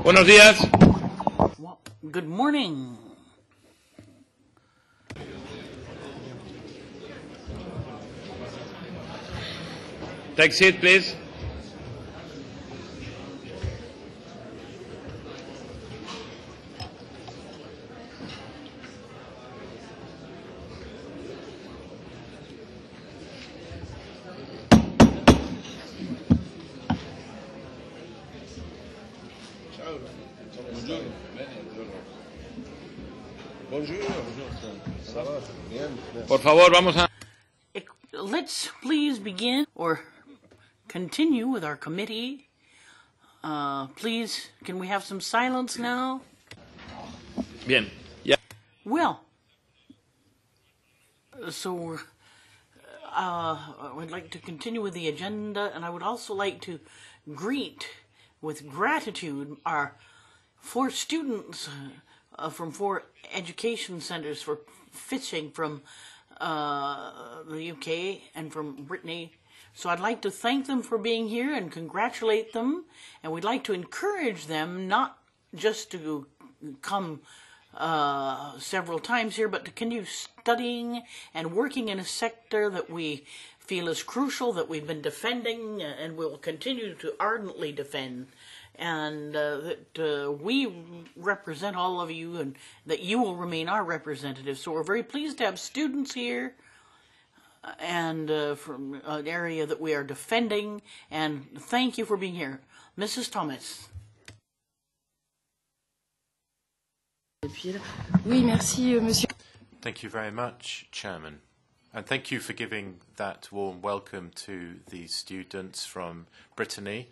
Buenos días. Well, good morning. Take seat, please. Por favor, vamos a... Let's please begin or continue with our committee. Please, can we have some silence now? Bien. Ya. Well, so I would like to continue with the agenda, and I would also like to greet with gratitude our 4 students from 4 education centers for fishing from the UK and from Brittany. So I'd like to thank them for being here and congratulate them. And we'd like to encourage them not just to come several times here, but to continue studying and working in a sector that we feel is crucial, that we've been defending and will continue to ardently defend. And that we represent all of you and that you will remain our representatives. So we're very pleased to have students here and from an area that we are defending. And thank you for being here. Mrs. Thomas. Oui, merci, monsieur. Thank you very much, Chairman. And thank you for giving that warm welcome to the students from Brittany,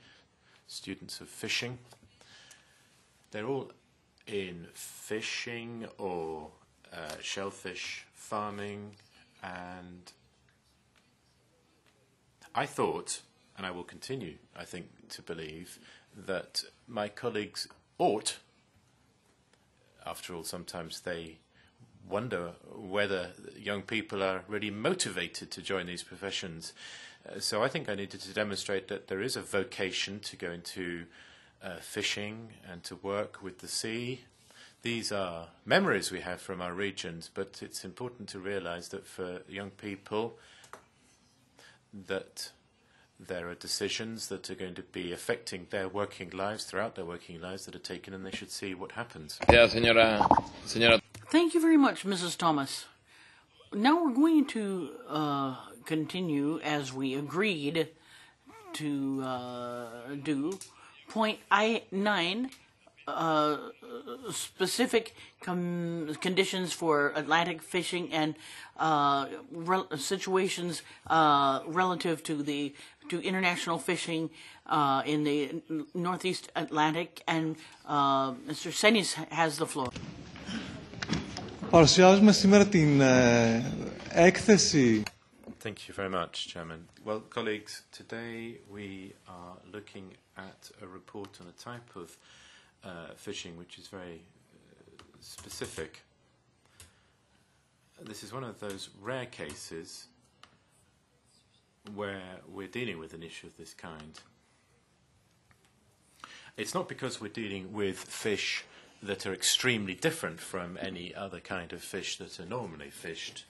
students of fishing. They're all in fishing or shellfish farming, and I thought, and I will continue, I think, to believe, that my colleagues ought, after all, sometimes they wonder whether young people are really motivated to join these professions. So I think I needed to demonstrate that there is a vocation to go into fishing and to work with the sea. These are memories we have from our regions, but it's important to realize that for young people that there are decisions that are going to be affecting their working lives, throughout their working lives, that are taken, and they should see what happens. Ya, señora. Thank you very much, Mrs. Thomas. Now we're going to continue as we agreed to do. Point I-9, specific conditions for Atlantic fishing and situations relative to international fishing in the Northeast Atlantic. And Mr. Senis has the floor. Παρουσιάζουμε σήμερα την έκθεση. Thank you very much, Chairman. Well, colleagues, today we are looking at a report on a type of fishing which is very specific. This is one of those rare cases where we're dealing with an issue of this kind. It's not because we're dealing with fish that are extremely different from any other kind of fish that are normally fished.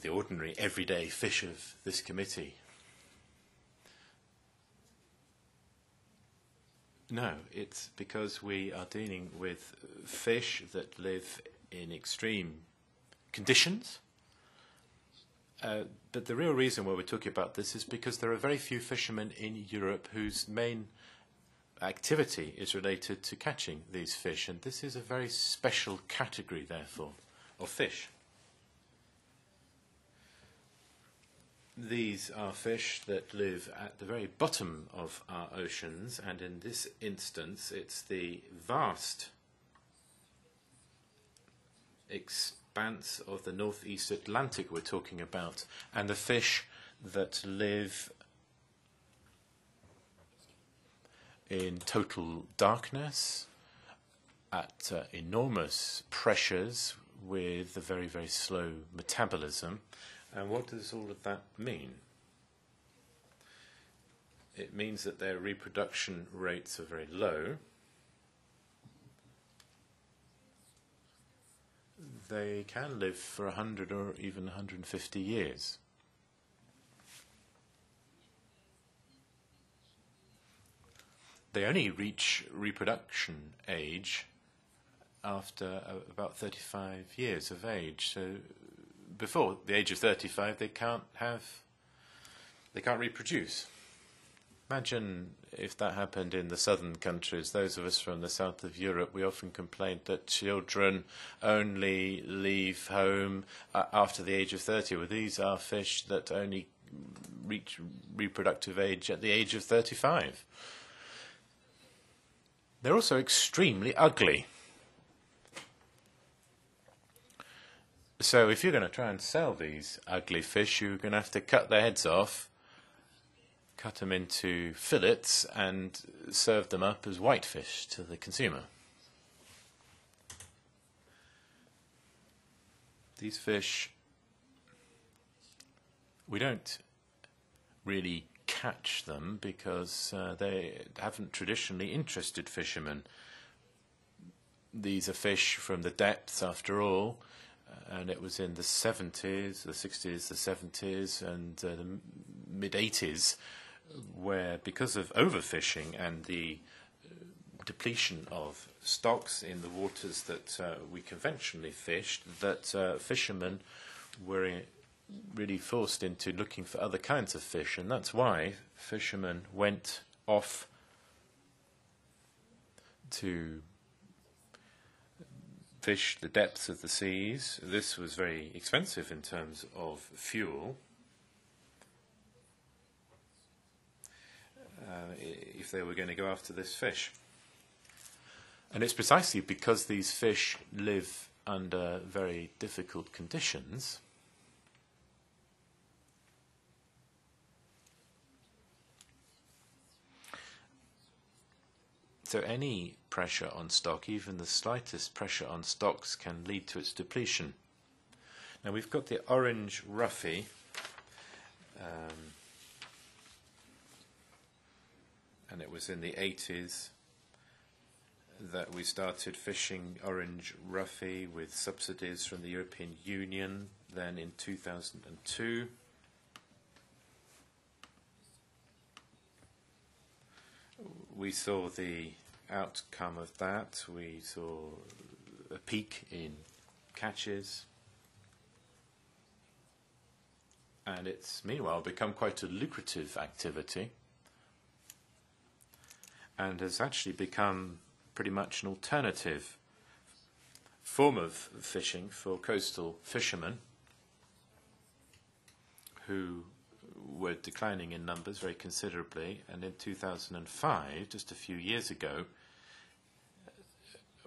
The ordinary, everyday fish of this committee. No, it's because we are dealing with fish that live in extreme conditions. But the real reason why we're talking about this is because there are very few fishermen in Europe whose main activity is related to catching these fish, and this is a very special category, therefore, of fish. These are fish that live at the very bottom of our oceans, and in this instance it's the vast expanse of the Northeast Atlantic we're talking about, and the fish that live in total darkness, at enormous pressures, with a very, very slow metabolism. And what does all of that mean? it means that their reproduction rates are very low. They can live for 100 or even 150 years. They only reach reproduction age after about 35 years of age. So before the age of 35, they can't reproduce. Imagine if that happened in the southern countries. Those of us from the south of Europe, we often complained that children only leave home after the age of 30. Well, these are fish that only reach reproductive age at the age of 35. They're also extremely ugly. So if you're going to try and sell these ugly fish, you're going to have to cut their heads off, cut them into fillets, and serve them up as whitefish to the consumer. These fish, we don't really catch them because they haven't traditionally interested fishermen. These are fish from the depths, after all, and it was in the 70s, the 60s, the 70s, and the mid-80s where, because of overfishing and the depletion of stocks in the waters that we conventionally fished, that fishermen were really forced into looking for other kinds of fish, and that's why fishermen went off to fish the depths of the seas. This was very expensive in terms of fuel. If they were going to go after this fish. And it's precisely because these fish live under very difficult conditions so any pressure on stock, even the slightest pressure on stocks, can lead to its depletion. Now we've got the orange roughy, and it was in the 80s that we started fishing orange roughy with subsidies from the European Union. Then in 2002, we saw the outcome of that. We saw a peak in catches, and it's meanwhile become quite a lucrative activity and has actually become pretty much an alternative form of fishing for coastal fishermen who were declining in numbers very considerably. And in 2005, just a few years ago,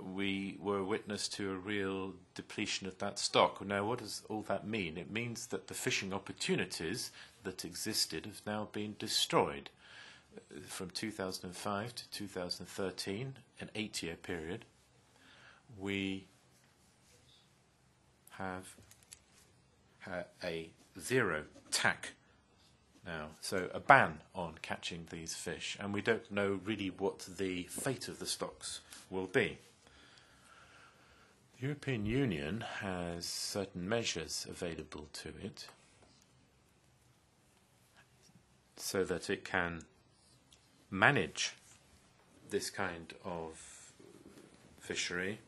we were witness to a real depletion of that stock. Now, what does all that mean? It means that the fishing opportunities that existed have now been destroyed. From 2005 to 2013, an 8-year period, we have a zero TAC now, so a ban on catching these fish, and we don't know really what the fate of the stocks will be. The European Union has certain measures available to it so that it can manage this kind of fishery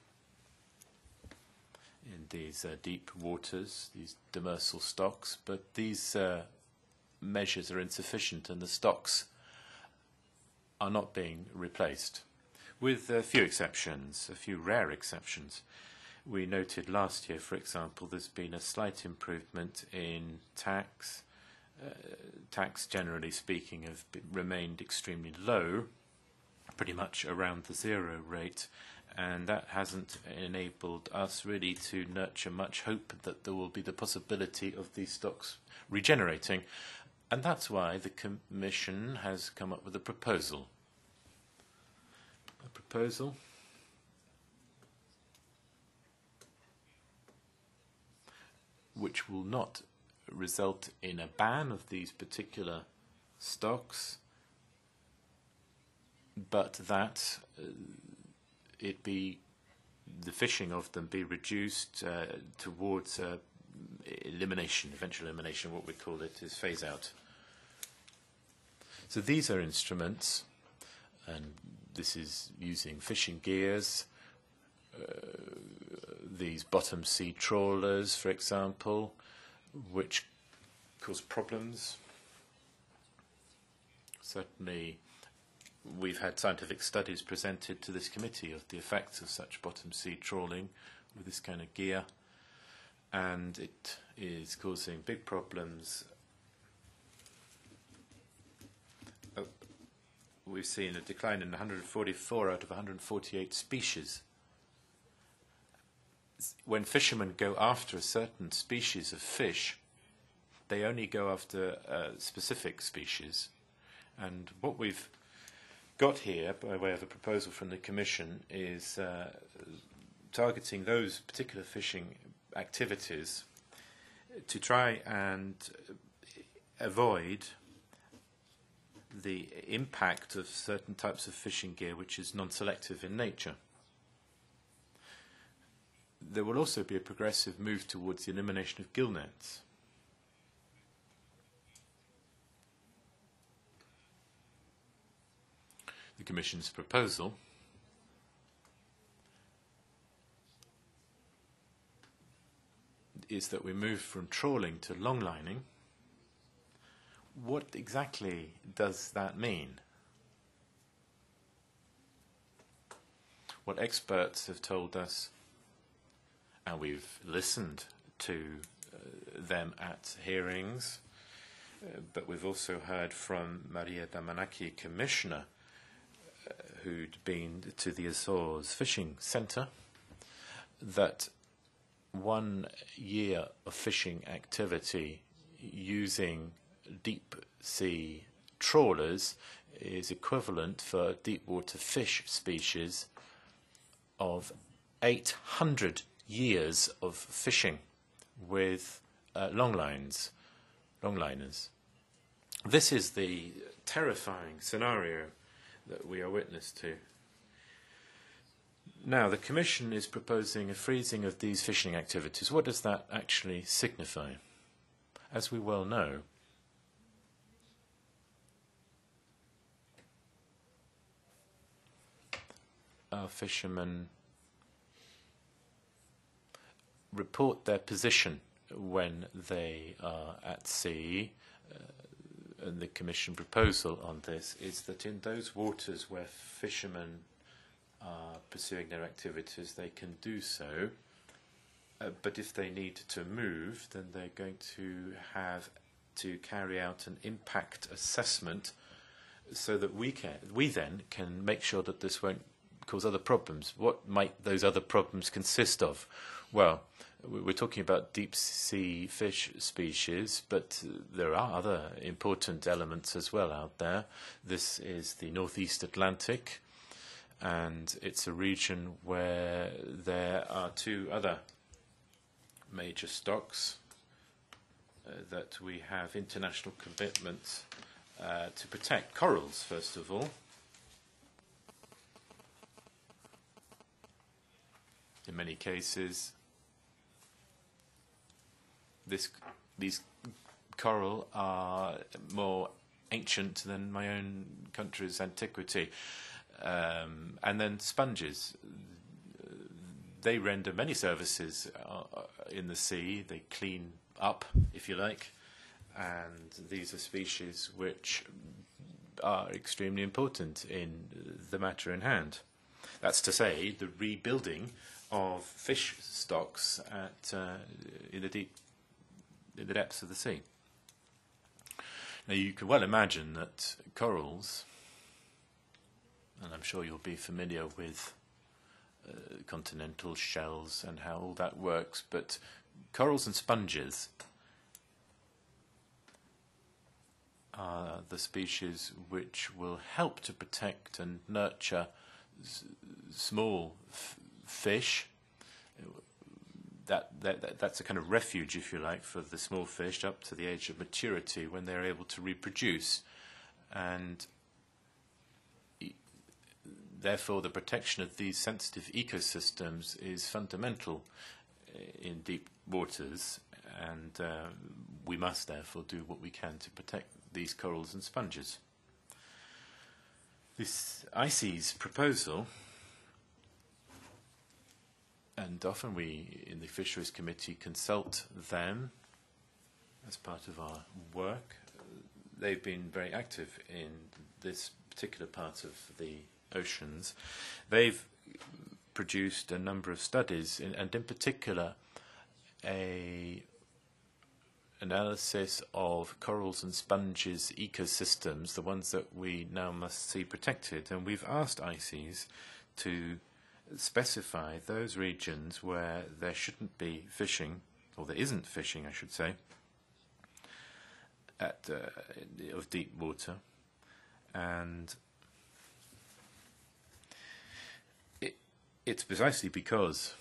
in these deep waters, these demersal stocks, but these measures are insufficient and the stocks are not being replaced, with a few exceptions, a few rare exceptions. We noted last year, for example, there's been a slight improvement in tax. Tax, generally speaking, have remained extremely low, pretty much around the zero rate, and that hasn't enabled us really to nurture much hope that there will be the possibility of these stocks regenerating. And that's why the Commission has come up with a proposal. A proposal which will not result in a ban of these particular stocks, but that the fishing of them be reduced towards elimination, eventual elimination. What we call it is phase out. So these are instruments, and this is using fishing gears, these bottom sea trawlers, for example, which cause problems. Certainly, we've had scientific studies presented to this committee of the effects of such bottom sea trawling with this kind of gear, and it is causing big problems. We've seen a decline in 144 out of 148 species. When fishermen go after a certain species of fish, they only go after a specific species. And what we've got here, by way of a proposal from the Commission, is targeting those particular fishing activities to try and avoid the impact of certain types of fishing gear which is non-selective in nature. There will also be a progressive move towards the elimination of gill nets. The Commission's proposal is that we move from trawling to longlining. What exactly does that mean? What experts have told us, and we've listened to them at hearings, but we've also heard from Maria Damanaki, Commissioner, who'd been to the Azores Fishing Centre, that 1 year of fishing activity using deep sea trawlers is equivalent for deep water fish species of 800 years of fishing with longliners. This is the terrifying scenario that we are witness to. Now, the Commission is proposing a freezing of these fishing activities. What does that actually signify? As we well know, our fishermen report their position when they are at sea, and the Commission proposal on this is that in those waters where fishermen are pursuing their activities, they can do so, but if they need to move, then they're going to have to carry out an impact assessment so that we then can make sure that this won't cause other problems. What might those other problems consist of? Well, we're talking about deep sea fish species, but there are other important elements as well out there. This is the Northeast Atlantic, and it's a region where there are 2 other major stocks that we have international commitments to protect. Corals, first of all. In many cases, these coral are more ancient than my own country's antiquity. And then sponges. They render many services in the sea. They clean up, if you like. And these are species which are extremely important in the matter in hand. That's to say, the rebuilding of fish stocks in the depths of the sea. Now, you can well imagine that corals, and I'm sure you'll be familiar with continental shells and how all that works, but corals and sponges are the species which will help to protect and nurture small fish. That's a kind of refuge, if you like, for the small fish up to the age of maturity when they're able to reproduce. And therefore, the protection of these sensitive ecosystems is fundamental in deep waters, and we must therefore do what we can to protect these corals and sponges. This ICES proposal, and often we in the Fisheries Committee consult them as part of our work. They've been very active in this particular part of the oceans. They've produced a number of studies, and in particular a analysis of corals and sponges ecosystems, the ones that we now must see protected. And we've asked ICES to specify those regions where there shouldn't be fishing, or there isn't fishing, I should say, of deep water. And it's precisely because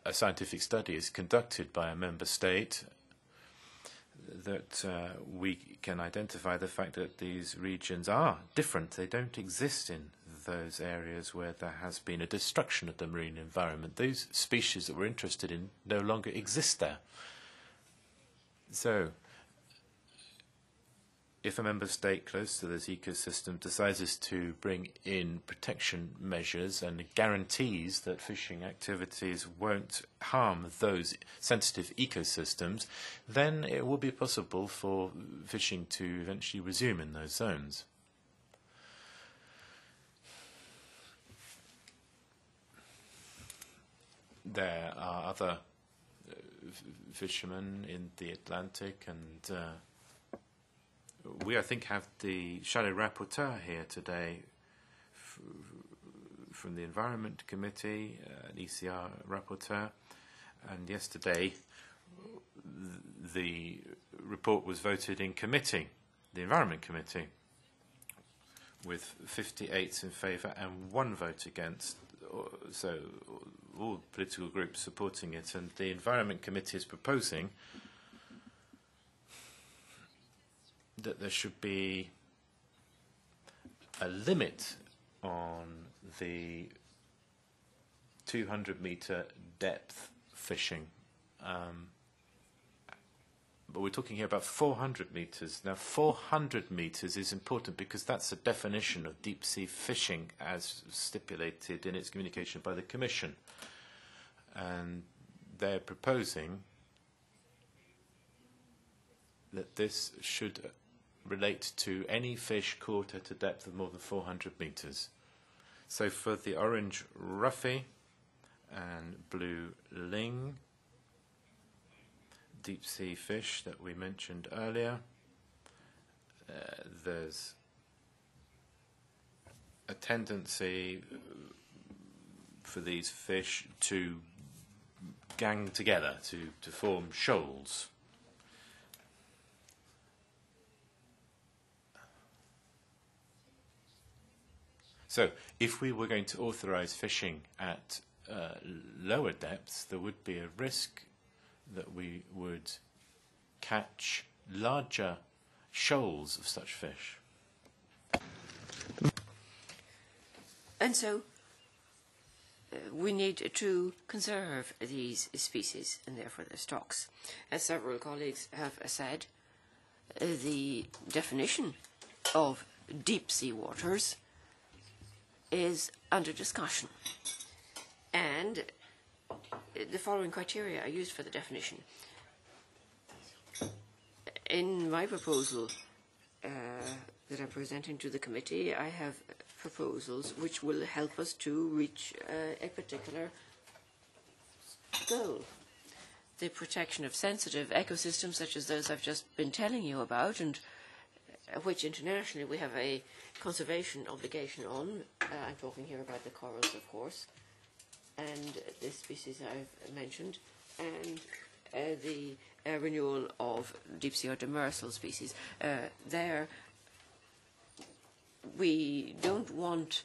a scientific study is conducted by a member state that we can identify the fact that these regions are different. They don't exist in those areas where there has been a destruction of the marine environment. Those species that we're interested in no longer exist there. So, if a member state close to this ecosystem decides to bring in protection measures and guarantees that fishing activities won't harm those sensitive ecosystems, then it will be possible for fishing to eventually resume in those zones. There are other fishermen in the Atlantic, and we, I think, have the shadow rapporteur here today from the Environment Committee, an ECR rapporteur, and yesterday the report was voted in committee, the Environment Committee, with 58 in favour and 1 vote against, so all political groups supporting it, and the Environment Committee is proposing that there should be a limit on the 200-metre depth fishing. But we're talking here about 400 metres. Now, 400 metres is important because that's the definition of deep-sea fishing as stipulated in its communication by the Commission. And they're proposing that this should relate to any fish caught at a depth of more than 400 metres. So for the orange roughy and blue ling, deep sea fish that we mentioned earlier, there's a tendency for these fish to gang together, to form shoals. So if we were going to authorise fishing at lower depths, there would be a risk that we would catch larger shoals of such fish. And so we need to conserve these species and therefore their stocks. As several colleagues have said, the definition of deep sea waters is under discussion. And the following criteria are used for the definition. In my proposal that I'm presenting to the committee, I have proposals which will help us to reach a particular goal. The protection of sensitive ecosystems such as those I've just been telling you about, and which internationally we have a conservation obligation on. I'm talking here about the corals, of course, and the species I've mentioned, and the renewal of deep sea or demersal species. There, we don't want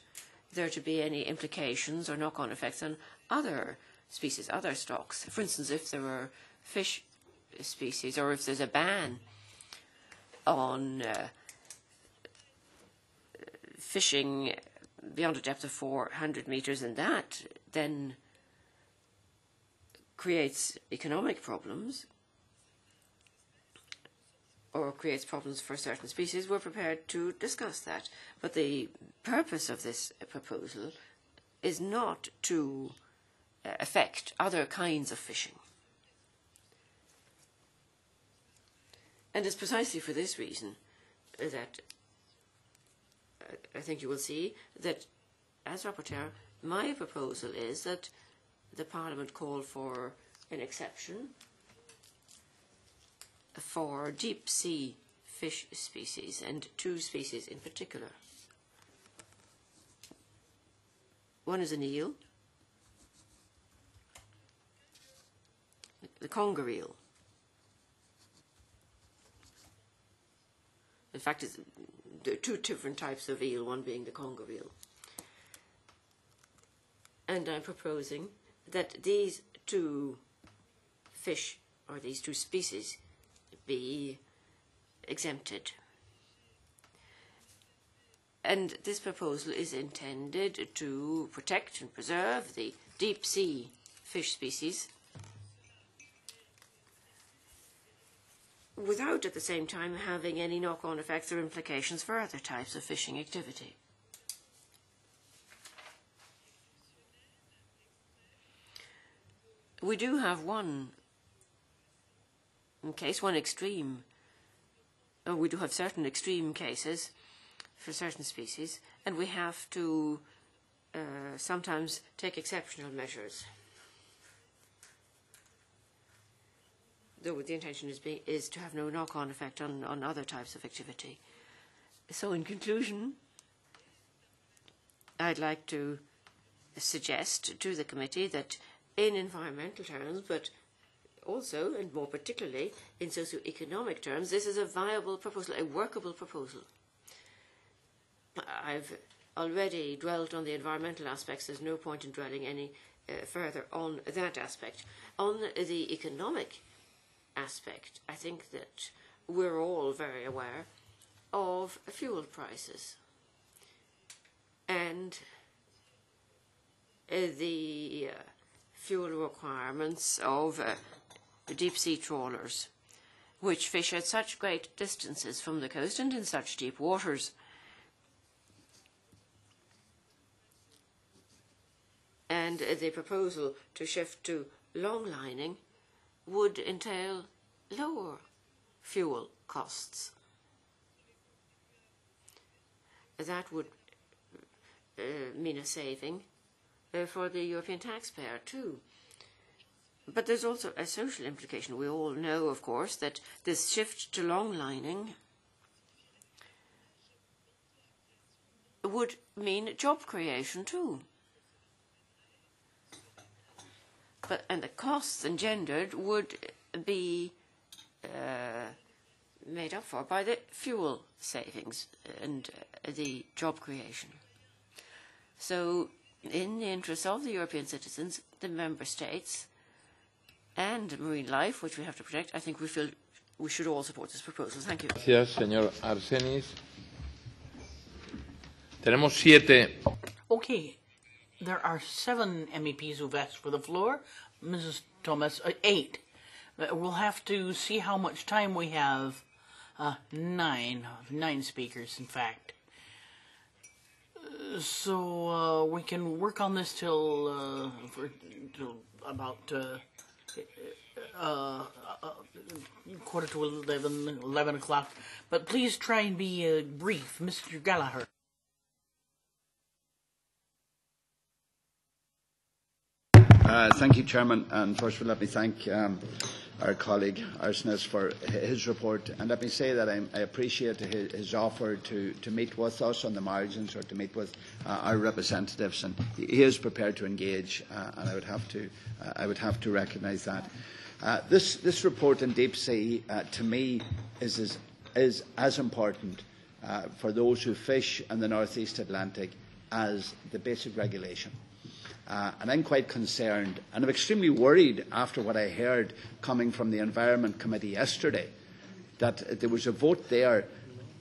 there to be any implications or knock-on effects on other species, other stocks. For instance, if there were fish species, or if there's a ban on fishing beyond a depth of 400 metres, and that then creates economic problems or creates problems for certain species, we're prepared to discuss that. But the purpose of this proposal is not to affect other kinds of fishing. And it's precisely for this reason that I think you will see that, as rapporteur, my proposal is that the Parliament call for an exception for deep sea fish species, and two species in particular. One is an eel, the conger eel. In fact, there are two different types of eel, one being the conger eel. And I'm proposing that these two fish, or these two species, be exempted. And this proposal is intended to protect and preserve the deep sea fish species without at the same time having any knock-on effects or implications for other types of fishing activity. We do have one case, one extreme, or we do have certain extreme cases for certain species, and we have to sometimes take exceptional measures. Though the intention is to have no knock-on effect on other types of activity. So in conclusion, I'd like to suggest to the committee that in environmental terms, but also, and more particularly, in socio-economic terms, this is a viable proposal, a workable proposal. I've already dwelt on the environmental aspects. There's no point in dwelling any further on that aspect. On the economic aspect, I think that we're all very aware of fuel prices and the fuel requirements of deep-sea trawlers, which fish at such great distances from the coast and in such deep waters. And the proposal to shift to long-lining would entail lower fuel costs. That would mean a saving for the European taxpayer too. But there's also a social implication. We all know, of course, that this shift to long-lining would mean job creation too. And the costs engendered would be made up for by the fuel savings and the job creation. So, in the interests of the European citizens, the member states, and marine life, which we have to protect, I think we should all support this proposal. Thank you. Gracias, señor Arsenis. Tenemos 7. Okay. There are 7 MEPs who've asked for the floor. Mrs. Thomas, 8. We'll have to see how much time we have. 9 speakers, in fact. So we can work on this till about quarter to 11 o'clock. But please try and be brief. Mr. Gallagher. Thank you, Chairman. And first of all, let me thank our colleague Arsenis for his report. And let me say that I appreciate his offer to meet with us on the margins or to meet with our representatives. And he is prepared to engage, and I would have to recognise that. This report on deep sea, to me, is as important for those who fish in the North East Atlantic as the basic regulation. And I'm quite concerned, and I'm extremely worried after what I heard coming from the Environment Committee yesterday, that there was a vote there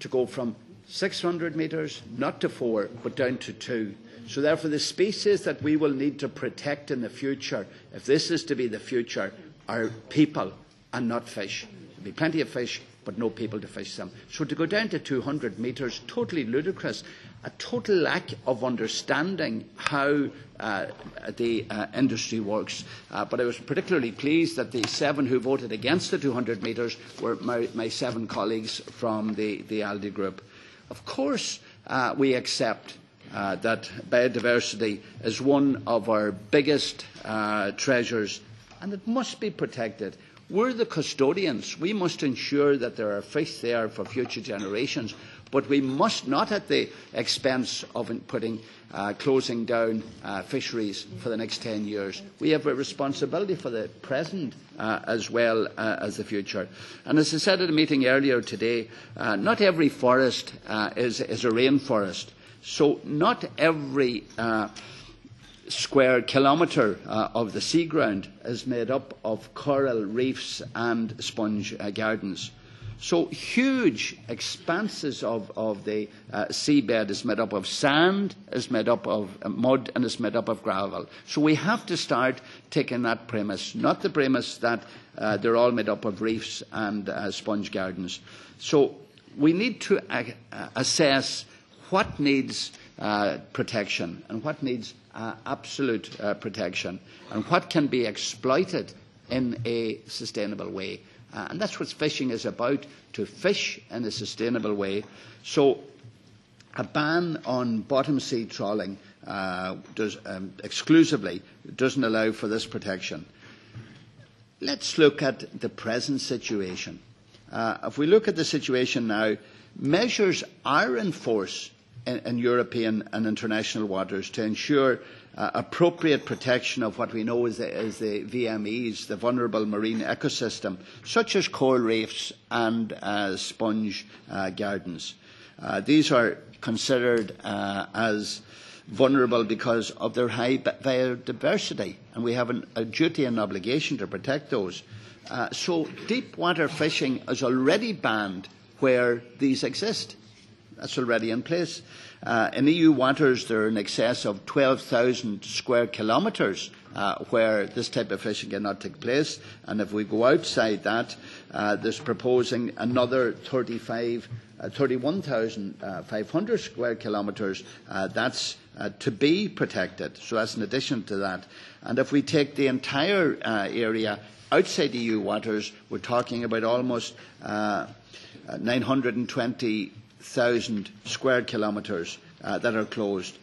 to go from 600 metres, not to 4, but down to 2. So therefore the species that we will need to protect in the future, if this is to be the future, are people and not fish. There will be plenty of fish, but no people to fish them. So to go down to 200 metres, totally ludicrous. A total lack of understanding how the industry works. But I was particularly pleased that the 7 who voted against the 200 metres were my 7 colleagues from the ALDE group. Of course, we accept that biodiversity is one of our biggest treasures, and it must be protected. We're the custodians. We must ensure that there are fish there for future generations, but we must not at the expense of closing down fisheries for the next 10 years. We have a responsibility for the present as well as the future. And as I said at a meeting earlier today, not every forest is a rainforest. So not every square kilometre of the sea ground is made up of coral reefs and sponge gardens. So huge expanses of the seabed is made up of sand, is made up of mud, and is made up of gravel. So we have to start taking that premise, not the premise that they're all made up of reefs and sponge gardens. So we need to assess what needs protection and what needs absolute protection, and what can be exploited in a sustainable way. And that's what fishing is about, to fish in a sustainable way. So a ban on bottom sea trawling exclusively doesn't allow for this protection. Let's look at the present situation. If we look at the situation now, measures are in force in European and international waters to ensure appropriate protection of what we know as the VMEs, the vulnerable marine ecosystem, such as coral reefs and sponge gardens. These are considered as vulnerable because of their high biodiversity, and we have a duty and obligation to protect those. So deep water fishing is already banned where these exist. That's already in place. In EU waters, there are in excess of 12,000 square kilometres where this type of fishing cannot take place. And if we go outside that, there's proposing another 31,500 square kilometres that's to be protected. So that's in addition to that. And if we take the entire area outside EU waters, we're talking about almost 920,000 square kilometres that are closed,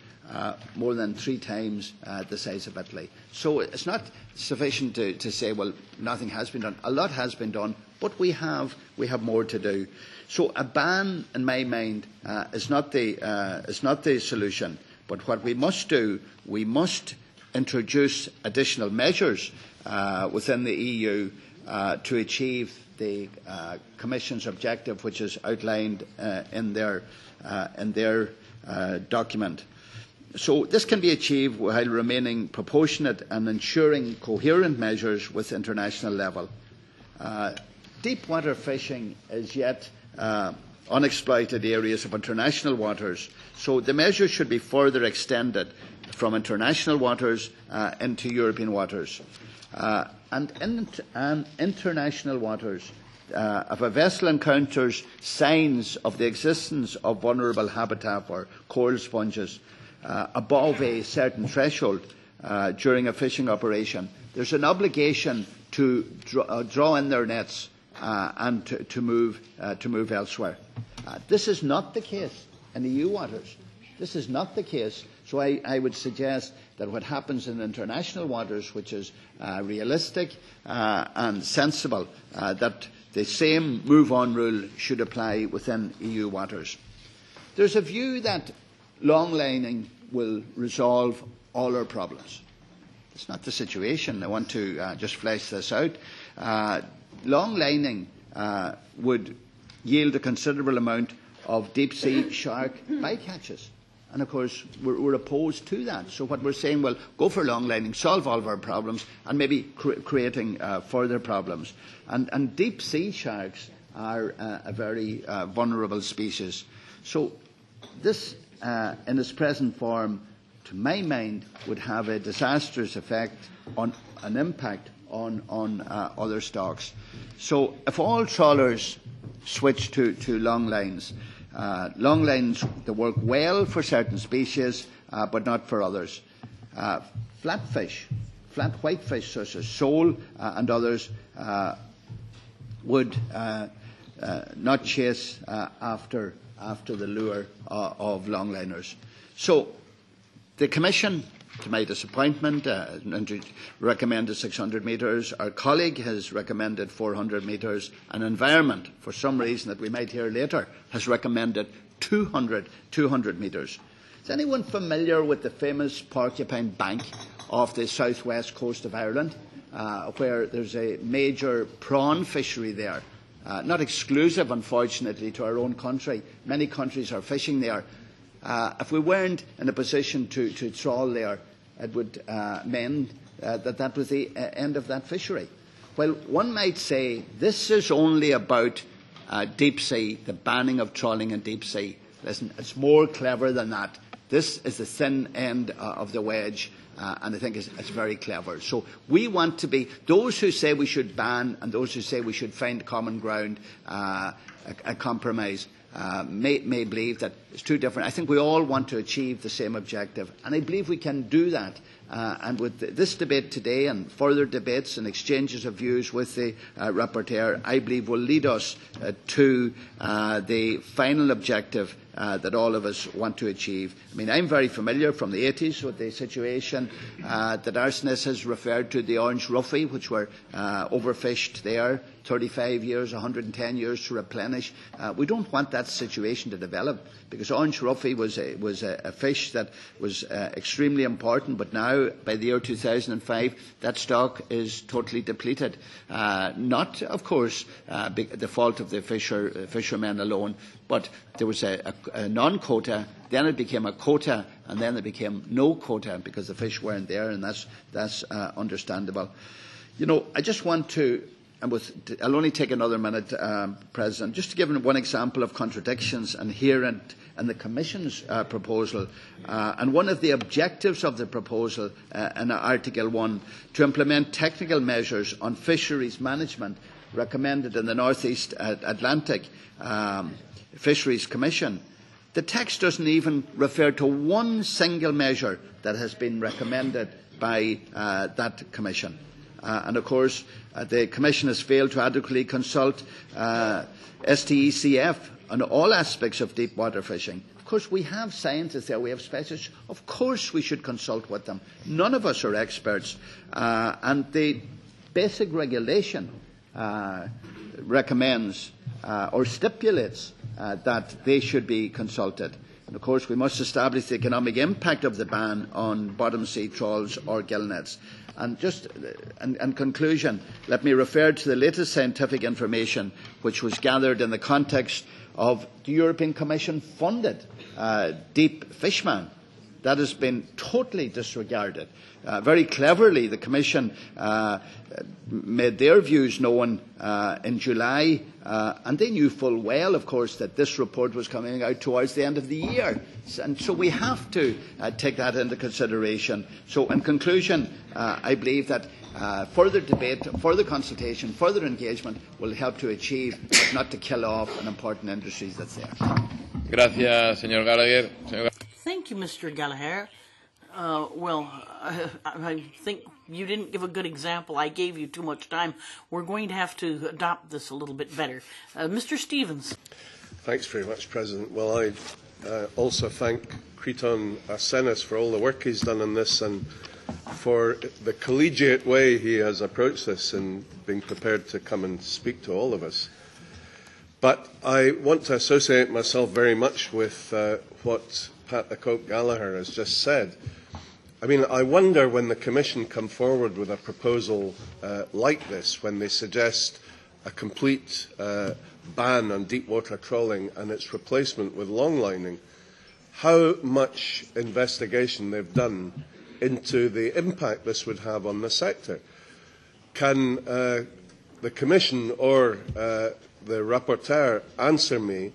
more than 3 times the size of Italy. So it's not sufficient to say, well, nothing has been done. A lot has been done, but we have more to do. So a ban, in my mind, is not the solution. But what we must do, we must introduce additional measures within the EU to achieve the Commission's objective, which is outlined in their document. So this can be achieved while remaining proportionate and ensuring coherent measures with international level. Deep water fishing is yet unexploited areas of international waters, so the measures should be further extended from international waters into European waters. And in international waters, if a vessel encounters signs of the existence of vulnerable habitat for coral sponges above a certain threshold during a fishing operation, there's an obligation to draw in their nets and to move elsewhere. This is not the case in EU waters. This is not the case. So I would suggest that what happens in international waters, which is realistic and sensible, that the same move-on rule should apply within EU waters. There's a view that long-lining will resolve all our problems. It's not the situation. I want to just flesh this out. Long-lining would yield a considerable amount of deep-sea shark bycatches. And, of course, we're opposed to that. So what we're saying, well, go for long-lining, solve all of our problems, and maybe creating further problems. And deep-sea sharks are a very vulnerable species. So this, in its present form, to my mind, would have a disastrous effect on an impact on other stocks. So if all trawlers switch to long lines they work well for certain species, but not for others. Flatfish, flat whitefish such as sole and others would not chase after the lure of longliners. So the Commission, to my disappointment, recommended 600 metres. Our colleague has recommended 400 metres. And Environment, for some reason that we might hear later, has recommended 200 metres. Is anyone familiar with the famous Porcupine Bank off the southwest coast of Ireland, where there's a major prawn fishery there? Not exclusive, unfortunately, to our own country. Many countries are fishing there. If we weren't in a position to trawl there, it would mean that was the end of that fishery. Well, one might say this is only about deep sea, the banning of trawling in deep sea. Listen, it's more clever than that. This is the thin end of the wedge, and I think it's very clever. So we want to be those who say we should ban and those who say we should find common ground, a compromise. May believe that it's too different. I think we all want to achieve the same objective, and I believe we can do that. And with this debate today and further debates and exchanges of views with the rapporteur, I believe will lead us to the final objective that all of us want to achieve. I mean, I'm very familiar from the 80s with the situation that Arsenis has referred to, the orange roughy, which were overfished there, 35 years, 110 years to replenish. We don't want that situation to develop, because orange roughy was a fish that was extremely important, but now, by the year 2005, that stock is totally depleted. Not, of course, the fault of the fishermen alone, but there was a non-quota, then it became a quota, and then it became no quota because the fish weren't there, and that's understandable. You know, I just want to, I'll only take another minute, President, just to give one example of contradictions inherent in the Commission's proposal. And one of the objectives of the proposal in Article 1, to implement technical measures on fisheries management recommended in the North East Atlantic Fisheries Commission. The text doesn't even refer to one single measure that has been recommended by that Commission. And of course, the Commission has failed to adequately consult STECF on all aspects of deep water fishing. Of course, we have scientists there, we have specialists. Of course, we should consult with them. None of us are experts. And the basic regulation recommends or stipulates that they should be consulted. And of course, we must establish the economic impact of the ban on bottom sea trawls or gill nets. And just in conclusion, let me refer to the latest scientific information which was gathered in the context of the European Commission funded Deep Fishman. That has been totally disregarded. Very cleverly, the Commission made their views known in July, and they knew full well, of course, that this report was coming out towards the end of the year. And so we have to take that into consideration. So in conclusion, I believe that further debate, further consultation, further engagement will help to achieve, not to kill off, an important industry that's there. Gracias, señor Gallagher. Thank you, Mr. Gallagher. I think you didn't give a good example. I gave you too much time. We're going to have to adopt this a little bit better. Mr. Stevens. Thanks very much, President. Well, I also thank Kriton Arsenis for all the work he's done on this and for the collegiate way he has approached this and being prepared to come and speak to all of us. But I want to associate myself very much with what Pat the Cope Gallagher has just said. I mean, I wonder when the Commission come forward with a proposal like this, when they suggest a complete ban on deep water trawling and its replacement with longlining, how much investigation they've done into the impact this would have on the sector. Can the Commission or the rapporteur answer me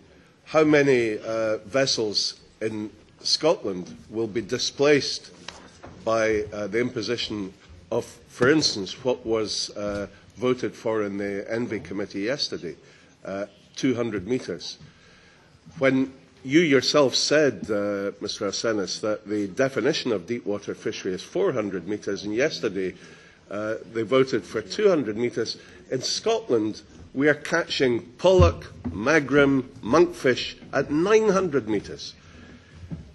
how many vessels in Scotland will be displaced by the imposition of, for instance, what was voted for in the Envy Committee yesterday, 200 metres. When you yourself said, Mr. Arsenis, that the definition of deep water fishery is 400 metres, and yesterday they voted for 200 metres. In Scotland, we are catching pollock, magrim, monkfish at 900 metres.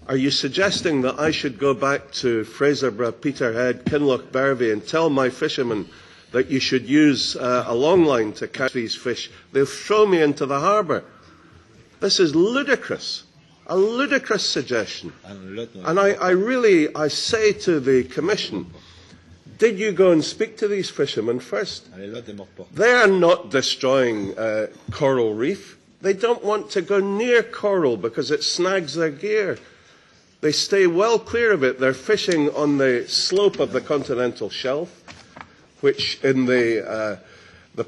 Are you suggesting that I should go back to Fraserburgh, Peterhead, Kinloch, Bervie and tell my fishermen that you should use a long line to catch these fish? They'll throw me into the harbour. This is ludicrous, a ludicrous suggestion. And I say to the Commission, did you go and speak to these fishermen first? They are not destroying coral reef. They don't want to go near coral because it snags their gear. They stay well clear of it. They're fishing on the slope of the continental shelf, which in the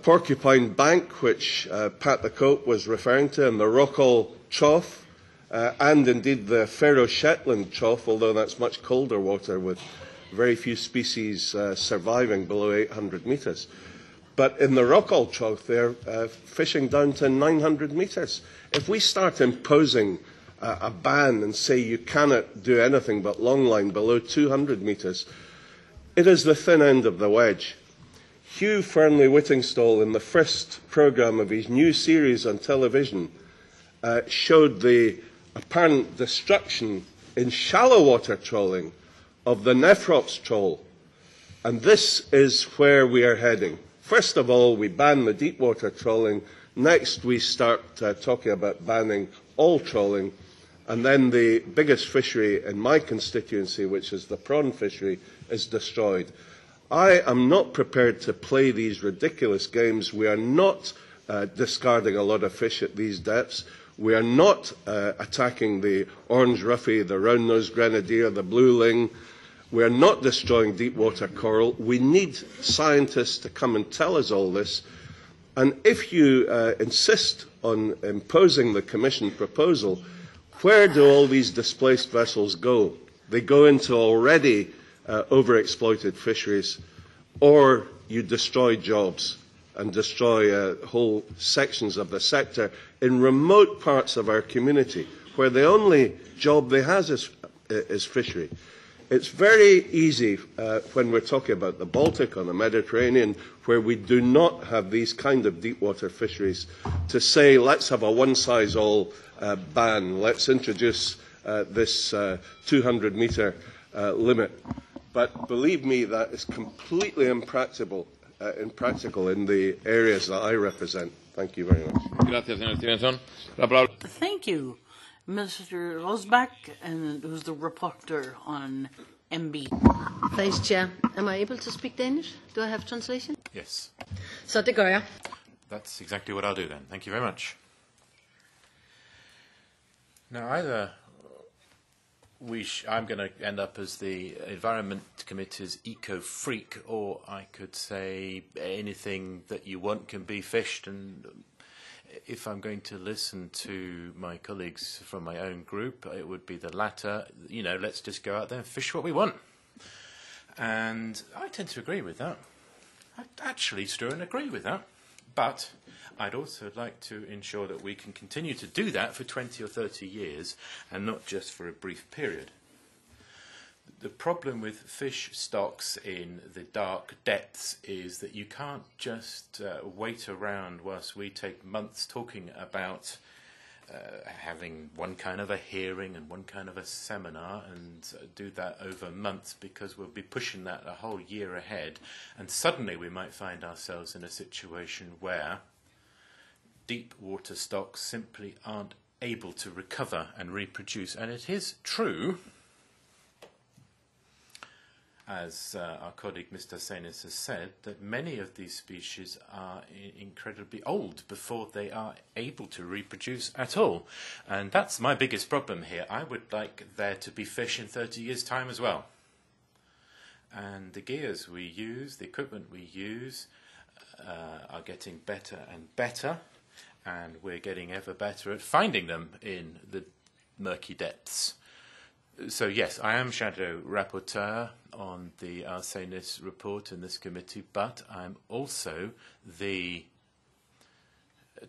Porcupine Bank, which Pat the Cope was referring to, and the Rockall Trough, and indeed the Faroe Shetland Trough, although that's much colder water with very few species surviving below 800 metres. But in the Rockall Trough, they're fishing down to 900 metres. If we start imposing a ban and say you cannot do anything but longline below 200 metres, it is the thin end of the wedge. Hugh Fearnley-Whittingstall, in the first programme of his new series on television, showed the apparent destruction in shallow water trawling of the Nephrops trawl. And this is where we are heading. First of all, we ban the deep water trawling. Next, we start talking about banning all trawling. And then the biggest fishery in my constituency, which is the prawn fishery, is destroyed. I am not prepared to play these ridiculous games. We are not discarding a lot of fish at these depths. We are not attacking the orange ruffy, the round-nosed grenadier, the blue ling. We are not destroying deep water coral. We need scientists to come and tell us all this. And if you insist on imposing the Commission proposal, where do all these displaced vessels go? They go into already overexploited fisheries, or you destroy jobs and destroy whole sections of the sector in remote parts of our community where the only job they have is fishery. It's very easy when we're talking about the Baltic or the Mediterranean, where we do not have these kind of deep water fisheries, to say let's have a one-size-all ban, let's introduce this 200-metre limit. But believe me, that is completely impractical in the areas that I represent. Thank you very much. Gracias, señor Stevenson. La palabra. Thank you, Mr. Rosbach, and who's the reporter on MB. Thanks, Chair. Am I able to speak Danish? Do I have translation? Yes. Så det gør jeg. That's exactly what I'll do then. Thank you very much. Now, either I'm going to end up as the Environment Committee's eco-freak, or I could say anything that you want can be fished. And if I'm going to listen to my colleagues from my own group, it would be the latter. You know, let's just go out there and fish what we want. And I tend to agree with that. I actually, Struan, agree with that. But I'd also like to ensure that we can continue to do that for 20 or 30 years and not just for a brief period. The problem with fish stocks in the dark depths is that you can't just wait around whilst we take months talking about having one kind of a hearing and one kind of a seminar and do that over months, because we'll be pushing that a whole year ahead, and suddenly we might find ourselves in a situation where deep water stocks simply aren't able to recover and reproduce. And it is true, as our colleague Mr. Arsenis has said, that many of these species are incredibly old before they are able to reproduce at all. And that's my biggest problem here. I would like there to be fish in 30 years' time as well. And the gears we use, the equipment we use, are getting better and better. and we're getting ever better at finding them in the murky depths. So yes, I am shadow rapporteur on the Arsenis report in this committee, but I'm also the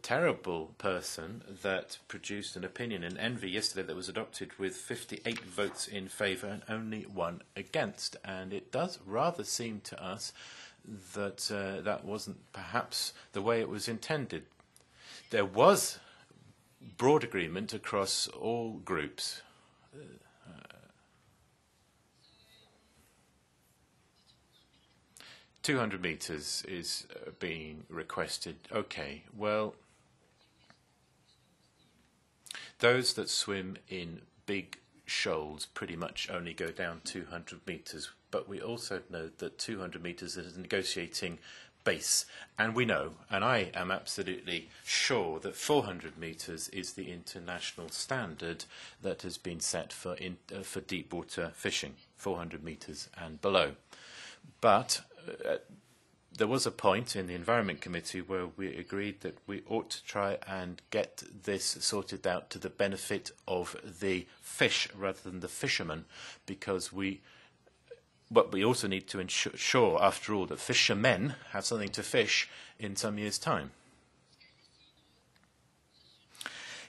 terrible person that produced an opinion in Envy yesterday that was adopted with 58 votes in favour and only 1 against. And it does rather seem to us that that wasn't perhaps the way it was intended. There was broad agreement across all groups. 200 metres is being requested. Okay, well, those that swim in big shoals pretty much only go down 200 metres, but we also know that 200 metres is a negotiating base, and we know, and I am absolutely sure, that 400 metres is the international standard that has been set for deep water fishing, 400 metres and below. But there was a point in the Environment Committee where we agreed that we ought to try and get this sorted out to the benefit of the fish rather than the fishermen, because but we also need to ensure, after all, that fishermen have something to fish in some years' time.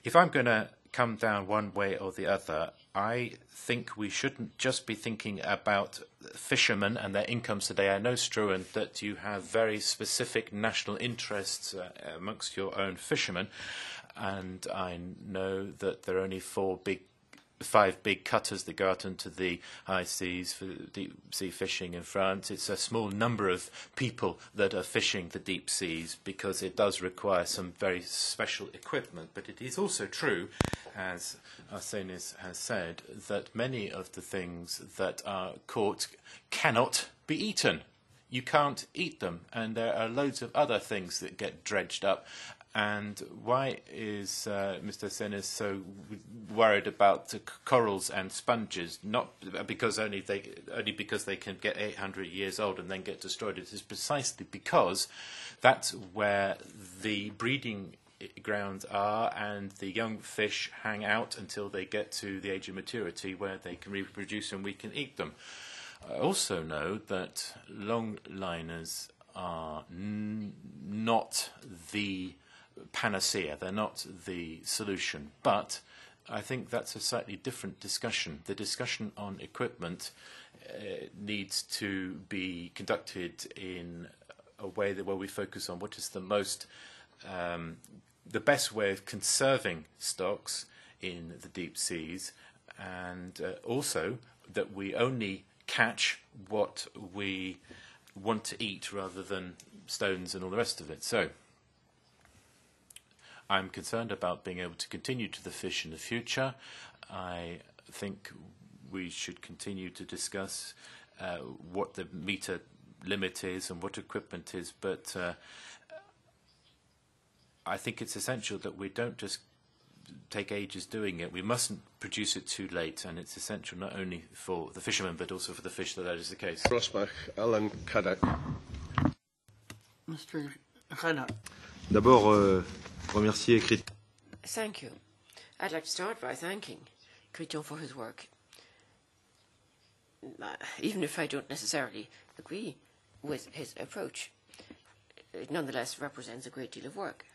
If I'm going to come down one way or the other, I think we shouldn't just be thinking about fishermen and their incomes today. I know, Struan, that you have very specific national interests amongst your own fishermen, and I know that there are only 5 big cutters that go out into the high seas for deep sea fishing in France. It's a small number of people that are fishing the deep seas because it does require some very special equipment. But it is also true, as Arsenis has said, that many of the things that are caught cannot be eaten. You can't eat them, and there are loads of other things that get dredged up. And why is Mr. Arsenis so worried about corals and sponges? Not because only because they can get 800 years old and then get destroyed. It is precisely because that's where the breeding grounds are, and the young fish hang out until they get to the age of maturity where they can reproduce and we can eat them. I also know that longliners are not the panacea, they're not the solution, but I think that's a slightly different discussion. The discussion on equipment needs to be conducted in a way where we focus on what is the best way of conserving stocks in the deep seas, and also that we only catch what we want to eat rather than stones and all the rest of it. So I'm concerned about being able to continue to the fish in the future. I think we should continue to discuss what the metre limit is and what equipment is, but I think it's essential that we don't just take ages doing it. We mustn't produce it too late, and it's essential not only for the fishermen but also for the fish that is the case. Rosbach, Alan Caddick. Mr. Caddick. D'abord, remercier Criton. Thank you. I'd like to start by thanking Criton for his work. Even if I don't necessarily agree with his approach, it nonetheless represents a great deal of work.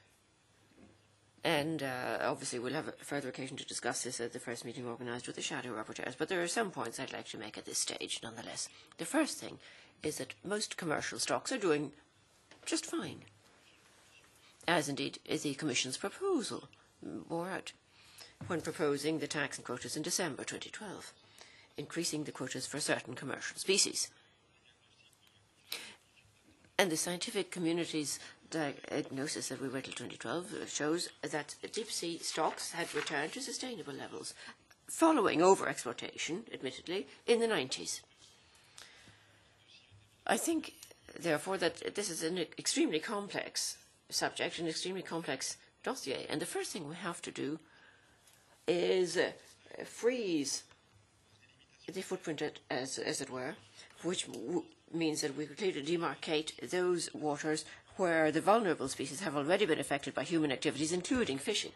And obviously we'll have a further occasion to discuss this at the first meeting organised with the shadow rapporteurs, but there are some points I'd like to make at this stage nonetheless. The first thing is that most commercial stocks are doing just fine, as indeed is the Commission's proposal bore out when proposing the tax and quotas in December 2012, increasing the quotas for certain commercial species. And the scientific community's diagnosis that we wait till 2012 shows that deep-sea stocks had returned to sustainable levels following over-exploitation, admittedly, in the 90s. I think, therefore, that this is an extremely complex subject, an extremely complex dossier, and the first thing we have to do is freeze the footprint, as it were, which means that we clearly demarcate those waters where the vulnerable species have already been affected by human activities, including fishing.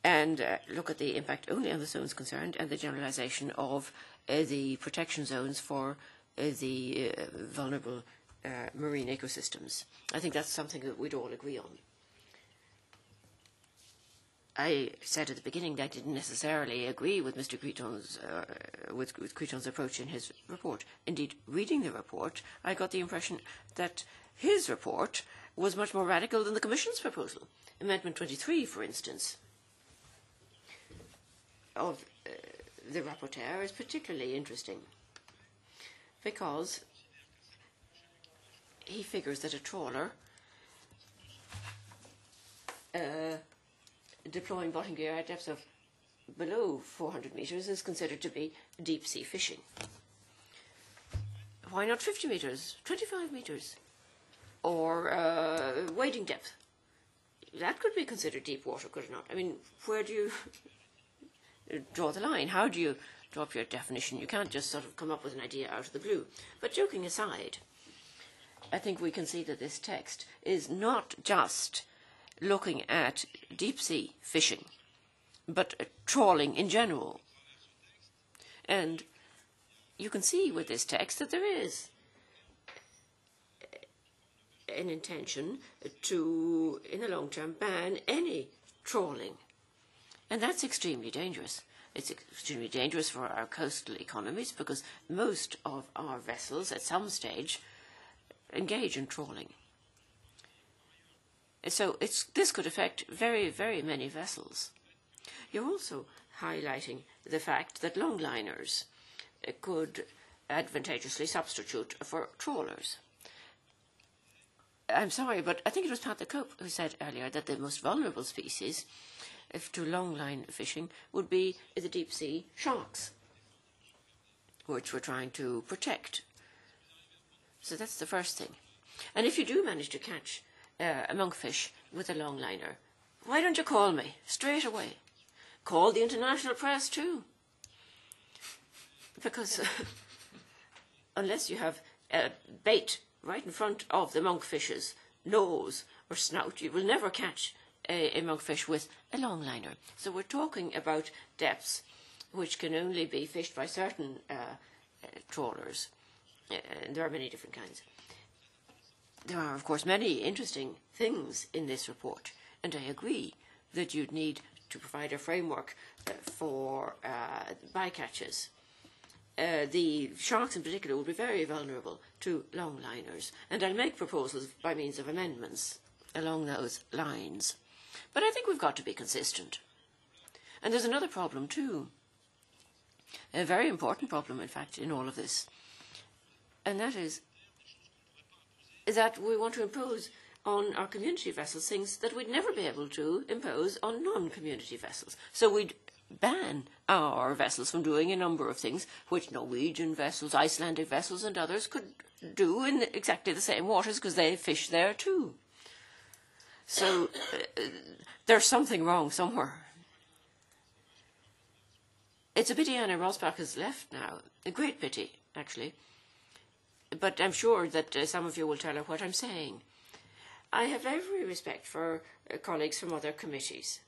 And look at the impact only on the zones concerned and the generalisation of the protection zones for the vulnerable marine ecosystems. I think that's something that we'd all agree on. I said at the beginning that I didn't necessarily agree with Mr. Creton's with Creton's approach in his report. Indeed, reading the report, I got the impression that his report was much more radical than the Commission's proposal. Amendment 23, for instance, of the rapporteur is particularly interesting because he figures that a trawler deploying bottom gear at depths of below 400 metres is considered to be deep sea fishing. Why not 50 metres, 25 metres, or wading depth? That could be considered deep water, could it not? I mean, where do you draw the line? How do you draw up your definition? You can't just sort of come up with an idea out of the blue. But joking aside, I think we can see that this text is not just looking at deep sea fishing, but trawling in general. And you can see with this text that there is an intention to, in the long term, ban any trawling. And that's extremely dangerous. It's extremely dangerous for our coastal economies because most of our vessels at some stage engage in trawling. So this could affect very, very many vessels. You're also highlighting the fact that longliners could advantageously substitute for trawlers. I'm sorry, but I think it was Pat the Cope who said earlier that the most vulnerable species to longline fishing would be the deep sea sharks, which we're trying to protect. So that's the first thing. And if you do manage to catch a monkfish with a longliner, why don't you call me straight away? Call the international press too. Because unless you have a bait right in front of the monkfish's nose or snout, you will never catch a monkfish with a longliner. So we're talking about depths which can only be fished by certain trawlers. And there are many different kinds. There are, of course, many interesting things in this report, and I agree that you'd need to provide a framework for bycatches. The sharks in particular will be very vulnerable to longliners, and I'll make proposals by means of amendments along those lines. But I think we've got to be consistent. And there's another problem too, a very important problem, in fact, in all of this, and that is that we want to impose on our community vessels things that we'd never be able to impose on non-community vessels. So we'd ban our vessels from doing a number of things which Norwegian vessels, Icelandic vessels and others could do in exactly the same waters because they fish there too. So there's something wrong somewhere. It's a pity Anna Rosbach has left now. A great pity, actually. But I'm sure that some of you will tell her what I'm saying. I have every respect for colleagues from other committees.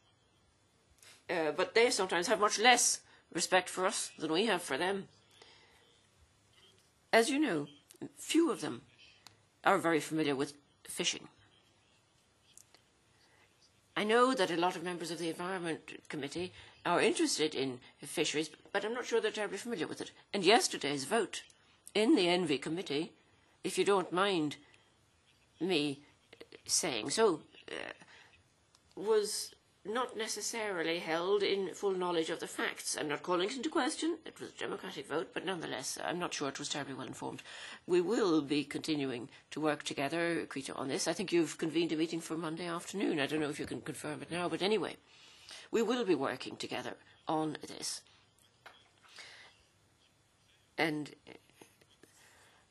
But they sometimes have much less respect for us than we have for them. As you know, few of them are very familiar with fishing. I know that a lot of members of the Environment Committee are interested in fisheries, but I'm not sure they're terribly familiar with it. And yesterday's vote in the Envy Committee, if you don't mind me saying so, was not necessarily held in full knowledge of the facts. I'm not calling it into question. It was a democratic vote, but nonetheless, I'm not sure it was terribly well informed. We will be continuing to work together, Krita, on this. I think you've convened a meeting for Monday afternoon. I don't know if you can confirm it now, but anyway, we will be working together on this. And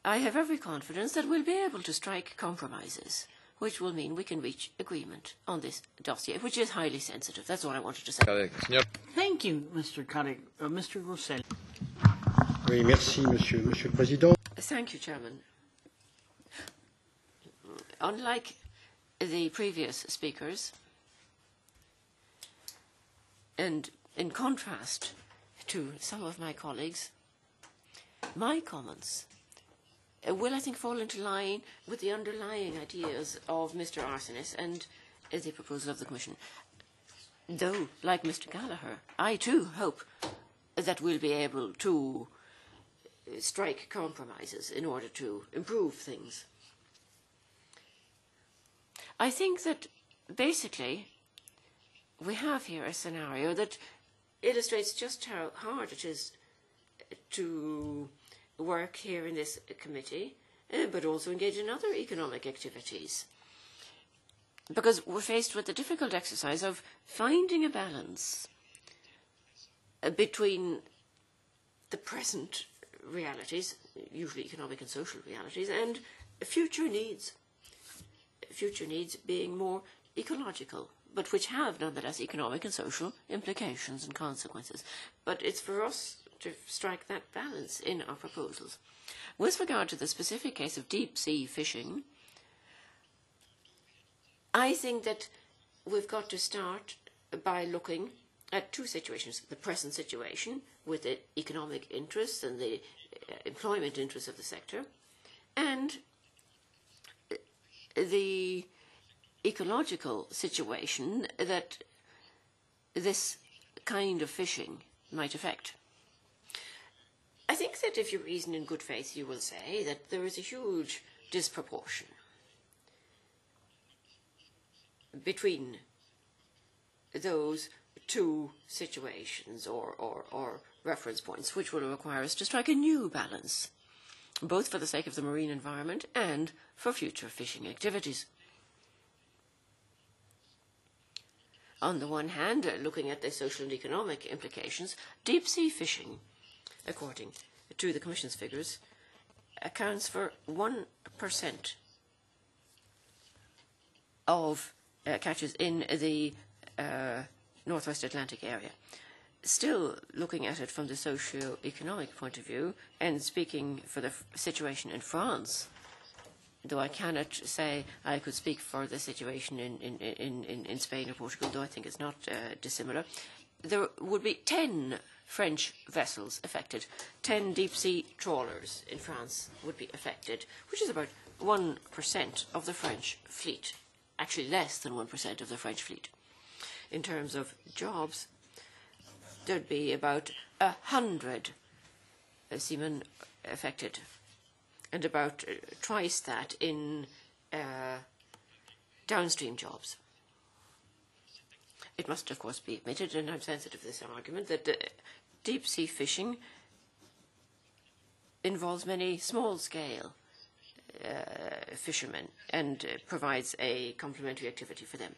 I have every confidence that we'll be able to strike compromises, which will mean we can reach agreement on this dossier, which is highly sensitive. That's all I wanted to say. Thank you, Mr. Cadec. Mr. Roussel. Oui, merci, Monsieur le Président. Thank you, Chairman. unlike the previous speakers, and in contrast to some of my colleagues, my comments will, I think, fall into line with the underlying ideas of Mr. Arsenis and the proposal of the Commission. Though, like Mr. Gallagher, I too hope that we'll be able to strike compromises in order to improve things. I think that basically we have here a scenario that illustrates just how hard it is to work here in this committee, but also engage in other economic activities. Because we're faced with the difficult exercise of finding a balance between the present realities, usually economic and social realities, and future needs. Future needs being more ecological, but which have nonetheless economic and social implications and consequences. But it's for us to strike that balance in our proposals. With regard to the specific case of deep-sea fishing, I think that we've got to start by looking at two situations. The present situation with the economic interests and the employment interests of the sector, and the ecological situation that this kind of fishing might affect. I think that if you reason in good faith, you will say that there is a huge disproportion between those two situations or reference points, which will require us to strike a new balance, both for the sake of the marine environment and for future fishing activities. On the one hand, looking at the social and economic implications, deep-sea fishing, according to the Commission's figures, accounts for 1% of catches in the Northwest Atlantic area. Still, looking at it from the socio-economic point of view, and speaking for the situation in France, though I cannot say I could speak for the situation in Spain or Portugal, though I think it's not dissimilar, there would be 10 French vessels affected. 10 deep-sea trawlers in France would be affected, which is about 1% of the French fleet, actually less than 1% of the French fleet. In terms of jobs, there'd be about 100 seamen affected, and about twice that in downstream jobs. It must, of course, be admitted, and I'm sensitive to this argument, that deep-sea fishing involves many small-scale fishermen and provides a complementary activity for them.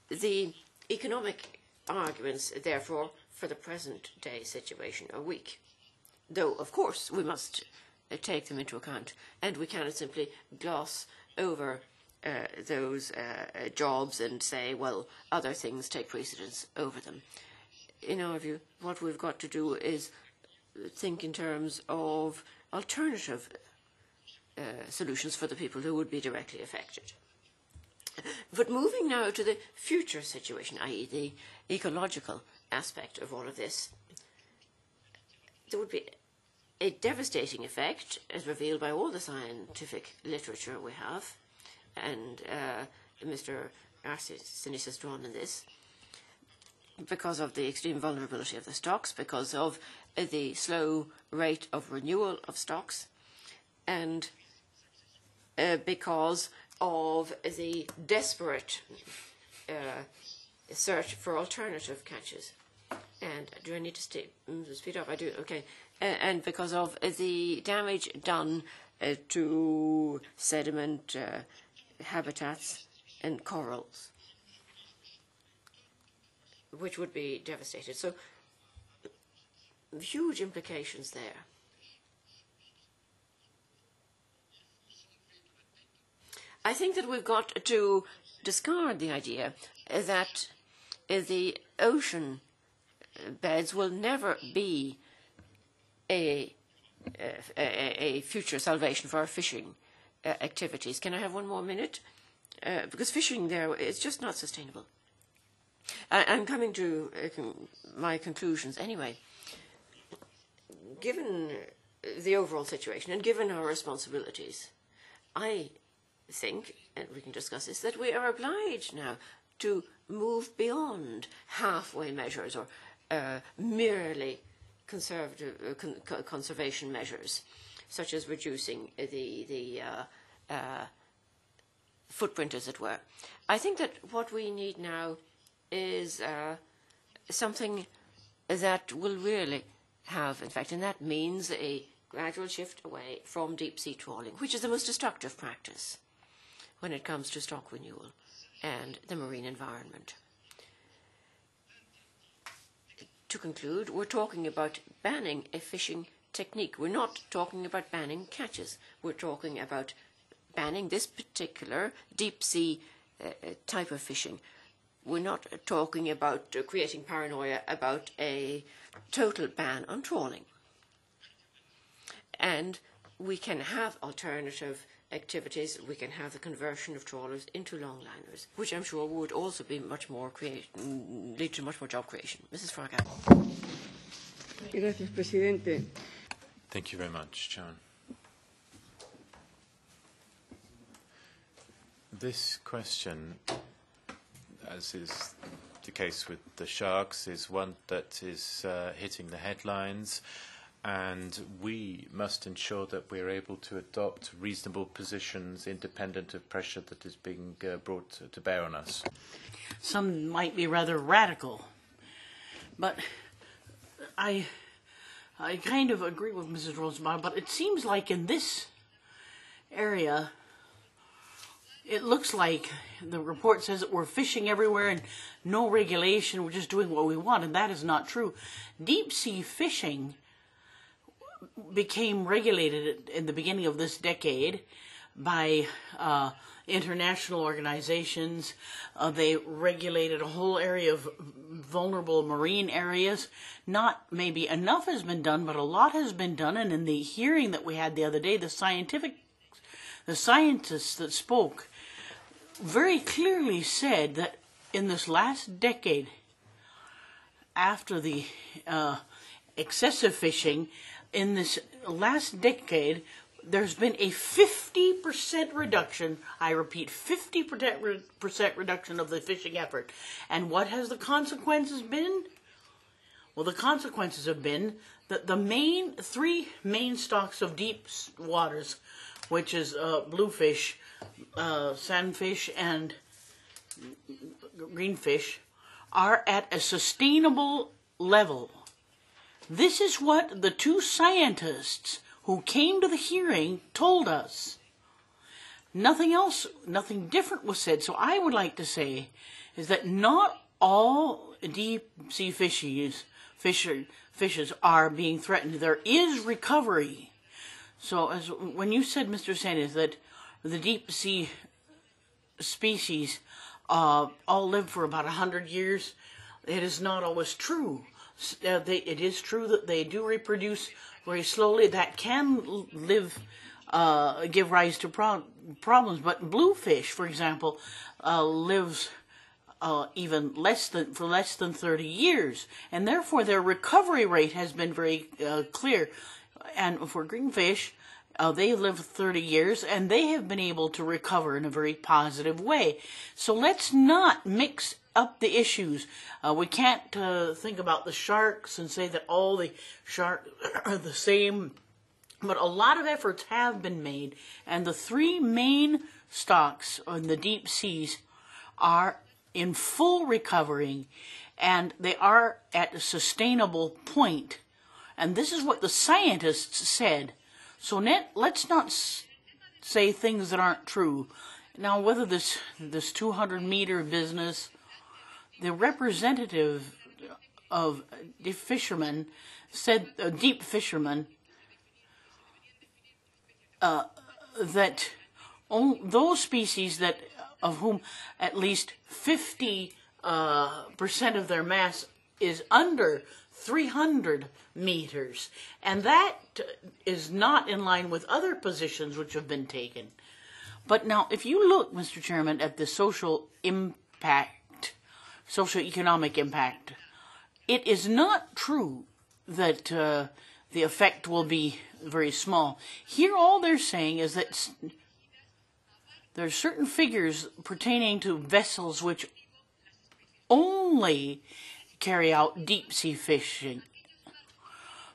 The economic arguments, therefore, for the present-day situation are weak, though, of course, we must take them into account, and we cannot simply gloss over those jobs and say, well, other things take precedence over them. In our view, what we've got to do is think in terms of alternative solutions for the people who would be directly affected. But moving now to the future situation, i.e. the ecological aspect of all of this, there would be a devastating effect, as revealed by all the scientific literature we have, and Mr. Arsenis has drawn in this, because of the extreme vulnerability of the stocks, because of the slow rate of renewal of stocks, and because of the desperate search for alternative catches. And do I need to speed up? I do, okay. And because of the damage done to sediment, habitats and corals, which would be devastated. So, huge implications there. I think that we've got to discard the idea that the ocean beds will never be a future salvation for our fishing activities. Can I have one more minute? Because fishing there is just not sustainable. I'm coming to my conclusions anyway. Given the overall situation and given our responsibilities, I think, and we can discuss this, that we are obliged now to move beyond halfway measures or merely conservation measures, such as reducing the footprint, as it were. I think that what we need now is something that will really have, in fact, and that means a gradual shift away from deep-sea trawling, which is the most destructive practice when it comes to stock renewal and the marine environment. To conclude, we're talking about banning a fishing technique. We're not talking about banning catches. We're talking about banning this particular deep-sea type of fishing. We're not talking about creating paranoia about a total ban on trawling. And we can have alternative activities. We can have the conversion of trawlers into longliners, which I'm sure would also be much more lead to much more job creation. Mrs. Fraga. Gracias, Presidente. Thank you very much, Chairman. This question, as is the case with the sharks, is one that is hitting the headlines, and we must ensure that we're able to adopt reasonable positions independent of pressure that is being brought to bear on us. Some might be rather radical, but I kind of agree with Mrs. Rosenbaum, but it seems like in this area, it looks like the report says that we're fishing everywhere and no regulation, we're just doing what we want, and that is not true. Deep-sea fishing became regulated in the beginning of this decade by international organizations. They regulated a whole area of vulnerable marine areas. Not maybe enough has been done, but a lot has been done, and in the hearing that we had the other day, the scientists that spoke very clearly said that in this last decade, after the excessive fishing, in this last decade, there's been a 50% reduction, I repeat, 50% reduction of the fishing effort. And what has the consequences been? Well, the consequences have been that the three main stocks of deep waters, which is bluefish, sandfish, and greenfish, are at a sustainable level. This is what the two scientists who came to the hearing told us. Nothing else, nothing different was said. So I would like to say is that not all deep-sea fishes are being threatened. There is recovery. So when you said, Mr. Sanders, that the deep-sea species all live for about 100 years, it is not always true. It is true that they do reproduce very slowly. That can give rise to problems. But bluefish, for example, lives even less than 30 years, and therefore their recovery rate has been very clear. And for greenfish, they live 30 years, and they have been able to recover in a very positive way. So let's not mix up the issues. We can't think about the sharks and say that all the sharks are the same, but a lot of efforts have been made, and the three main stocks in the deep seas are in full recovery, and they are at a sustainable point. And this is what the scientists said. So let's not say things that aren't true. Now, whether this 200-meter business, the representative of the fishermen said, deep fishermen, that those species that of whom at least 50% of their mass is under 300 meters, and that is not in line with other positions which have been taken. But now, if you look, Mr. Chairman, at the socio-economic impact, it is not true that the effect will be very small. Here, all they're saying is that there are certain figures pertaining to vessels which only carry out deep-sea fishing.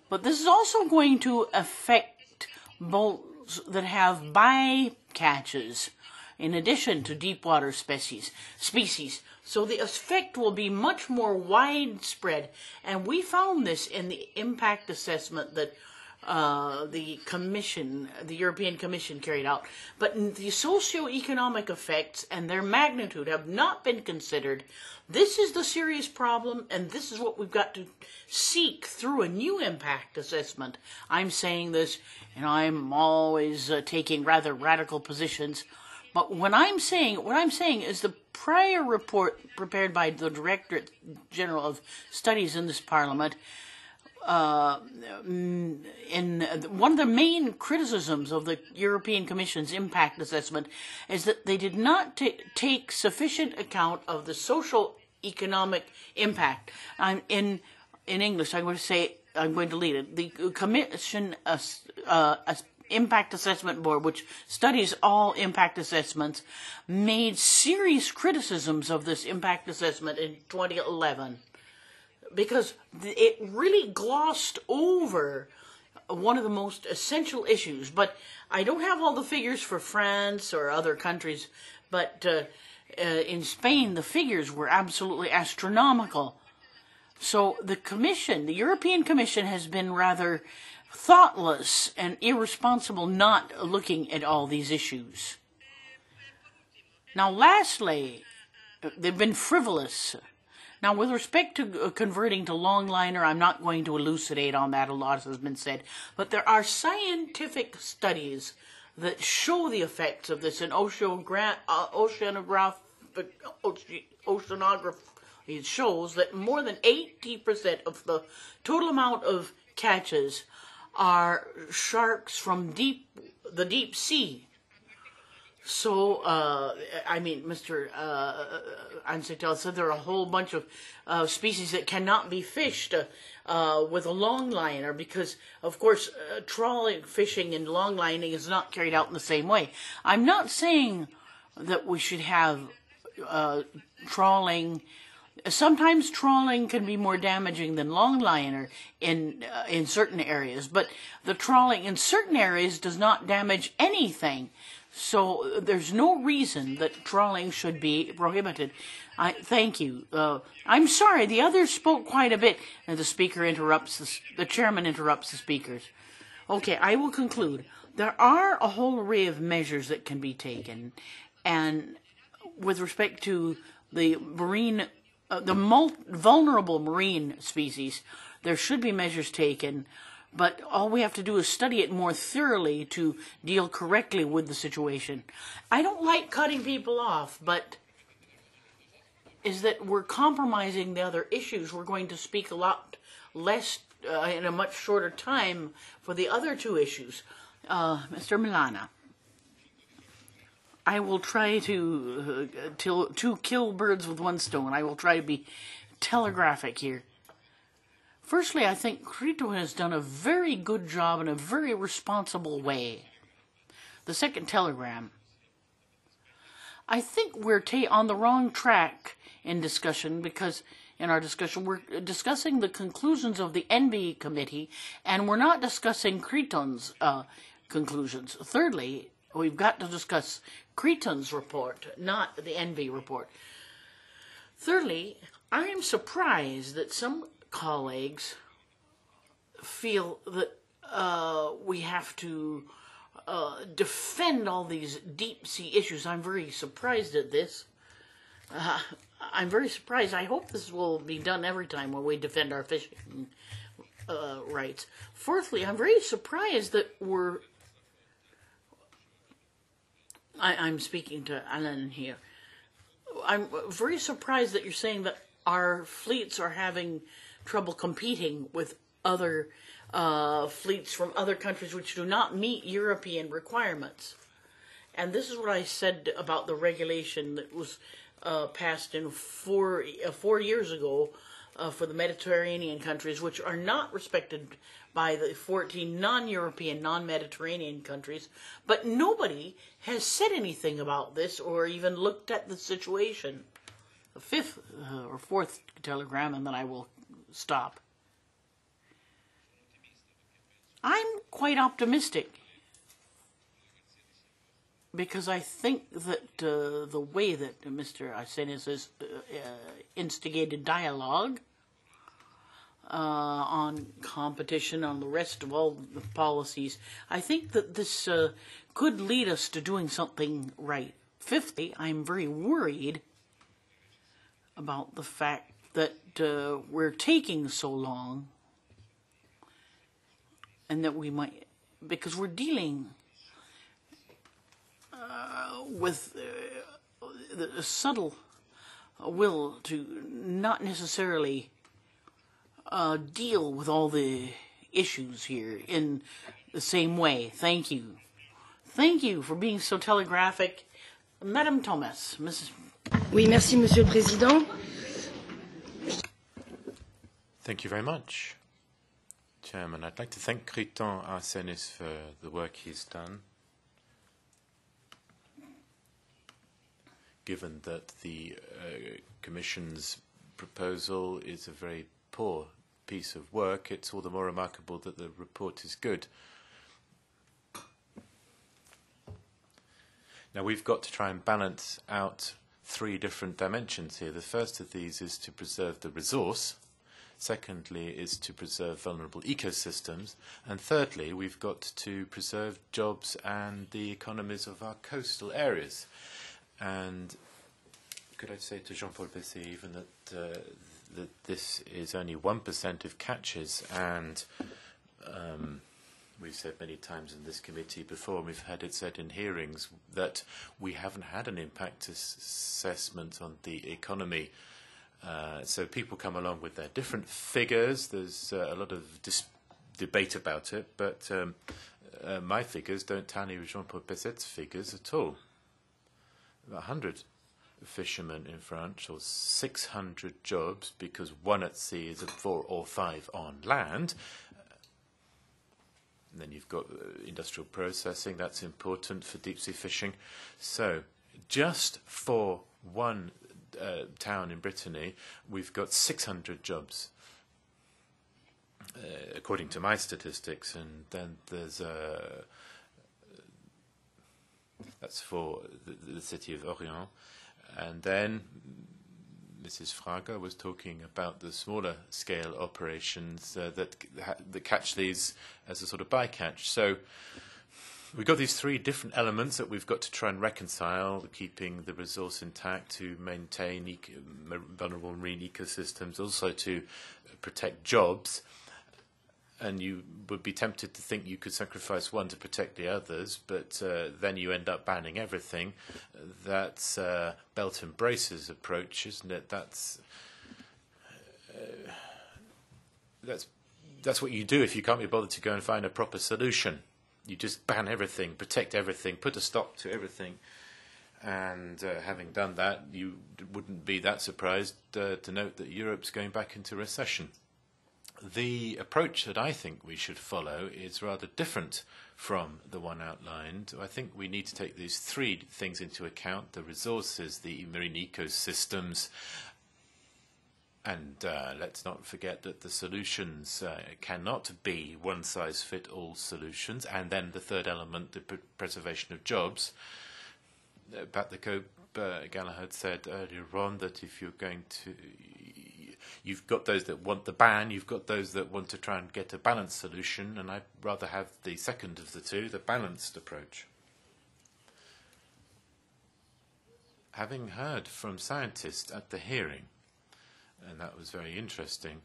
But this is also going to affect boats that have bycatches in addition to deep-water species. So the effect will be much more widespread. And we found this in the impact assessment that the European Commission carried out. But the socio-economic effects and their magnitude have not been considered. This is the serious problem, and this is what we've got to seek through a new impact assessment. I'm saying this, and I'm always taking rather radical positions. But what I'm saying is the prior report prepared by the Directorate General of Studies in this Parliament, in one of the main criticisms of the European Commission's impact assessment is that they did not take sufficient account of the social economic impact. In English, I'm going to lead it. The Commission Impact Assessment Board, which studies all impact assessments, made serious criticisms of this impact assessment in 2011 because it really glossed over one of the most essential issues. But I don't have all the figures for France or other countries, but in Spain, the figures were absolutely astronomical. So the European Commission has been rather thoughtless and irresponsible not looking at all these issues. Now, lastly, they've been frivolous. Now, with respect to converting to longliner, I'm not going to elucidate on that. A lot has been said. But there are scientific studies that show the effects of this in oceanography. It shows that more than 80% of the total amount of catches are sharks from the deep sea. So, Mr. Ansetel said there are a whole bunch of species that cannot be fished with a longliner because, of course, trawling, fishing, and longlining is not carried out in the same way. I'm not saying that we should have trawling. Sometimes trawling can be more damaging than longliner in certain areas, but the trawling in certain areas does not damage anything. So there's no reason that trawling should be prohibited. Thank you. I'm sorry, the others spoke quite a bit, and the chairman interrupts the speakers. Okay, I will conclude. There are a whole array of measures that can be taken, and with respect to the vulnerable marine species, there should be measures taken, but all we have to do is study it more thoroughly to deal correctly with the situation. I don't like cutting people off, but is that we're compromising the other issues. We're going to speak a lot less in a much shorter time for the other two issues. Mr. Milana. I will try to kill birds with one stone. I will try to be telegraphic here. Firstly, I think Criton has done a very good job in a very responsible way. The second telegram. I think we're on the wrong track in discussion because in our discussion we're discussing the conclusions of the ENVI committee and we're not discussing Criton's conclusions. Thirdly, we've got to discuss Criton's report, not the ENVI report. Thirdly, I am surprised that some colleagues feel that we have to defend all these deep-sea issues. I'm very surprised at this. I'm very surprised. I hope this will be done every time when we defend our fishing rights. Fourthly, I'm very surprised that I'm speaking to Alan here. I'm very surprised that you're saying that our fleets are having trouble competing with other fleets from other countries which do not meet European requirements. And this is what I said about the regulation that was passed in 4 years ago for the Mediterranean countries, which are not respected by the 14 non-European, non-Mediterranean countries. But nobody has said anything about this or even looked at the situation. The fifth or fourth telegram, and then I will stop. I'm quite optimistic because I think that the way that Mr. Arsenis has instigated dialogue on competition, on the rest of all the policies, I think that this could lead us to doing something right. Fifthly, I'm very worried about the fact that we're taking so long and that we might, because we're dealing with the subtle will to not necessarily deal with all the issues here in the same way. Thank you. Thank you for being so telegraphic. Madame Thomas, Mrs. Oui, merci, Monsieur le Président. Thank you very much, Chairman. I'd like to thank Kriton Arsenis for the work he's done. Given that the Commission's proposal is a very poor piece of work, it's all the more remarkable that the report is good. Now, we've got to try and balance out three different dimensions here. The first of these is to preserve the resource. Secondly, is to preserve vulnerable ecosystems. And thirdly, we've got to preserve jobs and the economies of our coastal areas. And could I say to Jean-Paul Besset even that that this is only 1% of catches, and we've said many times in this committee before, and we've had it said in hearings, that we haven't had an impact assessment on the economy. So people come along with their different figures. There's a lot of debate about it, but my figures don't tally with Jean-Paul Besset's figures at all. 100 fishermen in France, or 600 jobs, because one at sea is 4 or 5 on land. And then you've got industrial processing, that's important for deep-sea fishing. So just for one town in Brittany, we've got 600 jobs, according to my statistics, and then there's that's for the city of Orient. And then Mrs. Fraga was talking about the smaller scale operations that catch these as a sort of bycatch. So we've got these three different elements that we've got to try and reconcile, keeping the resource intact to maintain vulnerable marine ecosystems, also to protect jobs. And you would be tempted to think you could sacrifice one to protect the others, but then you end up banning everything. That's belt and braces approach, isn't it? That's what you do if you can't be bothered to go and find a proper solution. You just ban everything, protect everything, put a stop to everything. And having done that, you wouldn't be that surprised to note that Europe's going back into recession. The approach that I think we should follow is rather different from the one outlined. I think we need to take these three things into account: the resources, the marine ecosystems, and let's not forget that the solutions cannot be one-size-fits-all solutions. And then the third element, the preservation of jobs. Pat the Cope Galahad said earlier on that if you're going to... You've got those that want the ban, you've got those that want to try and get a balanced solution, and I'd rather have the second of the two, the balanced approach. Having heard from scientists at the hearing, and that was very interesting,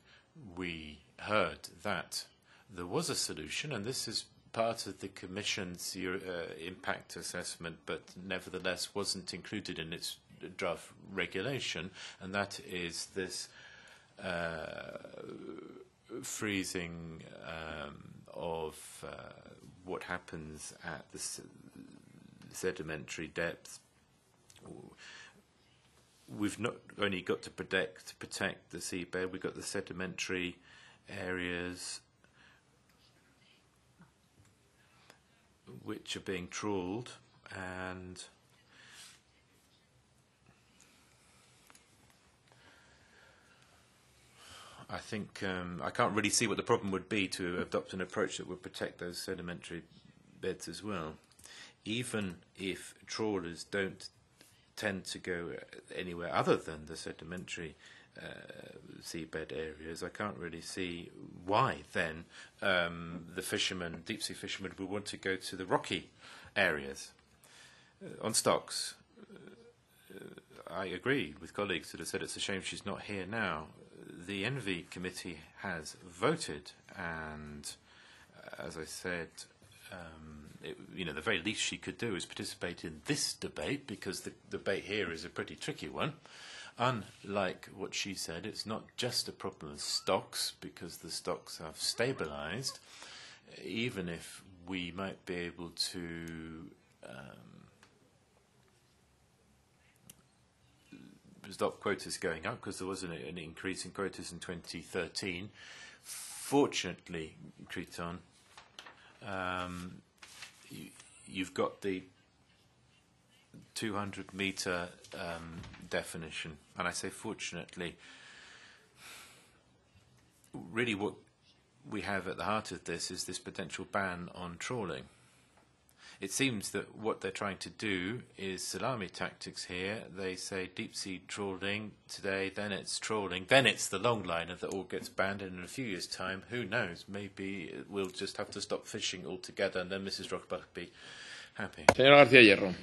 we heard that there was a solution, and this is part of the Commission's impact assessment, but nevertheless wasn't included in its draft regulation, and that is this freezing of what happens at the sedimentary depth. We've not only got to protect the seabed, we've got the sedimentary areas which are being trawled, and I think I can't really see what the problem would be to adopt an approach that would protect those sedimentary beds as well. Even if trawlers don't tend to go anywhere other than the sedimentary seabed areas, I can't really see why then the fishermen, deep sea fishermen, would want to go to the rocky areas. On stocks, I agree with colleagues that have said it's a shame she's not here now. The Envy Committee has voted, and as I said, the very least she could do is participate in this debate, because the debate here is a pretty tricky one. Unlike what she said, it's not just a problem of stocks, because the stocks have stabilised. Even if we might be able to stop quotas going up, because there was an increase in quotas in 2013. Fortunately, Kriton, you've got the 200-metre definition, and I say fortunately. Really what we have at the heart of this is this potential ban on trawling. It seems that what they're trying to do is salami tactics here. They say deep sea trawling today, then it's trawling, then it's the longliner that all gets banned, and in a few years' time, who knows, maybe we'll just have to stop fishing altogether, and then Mrs. Rockbach will be happy. Señora García Hierro.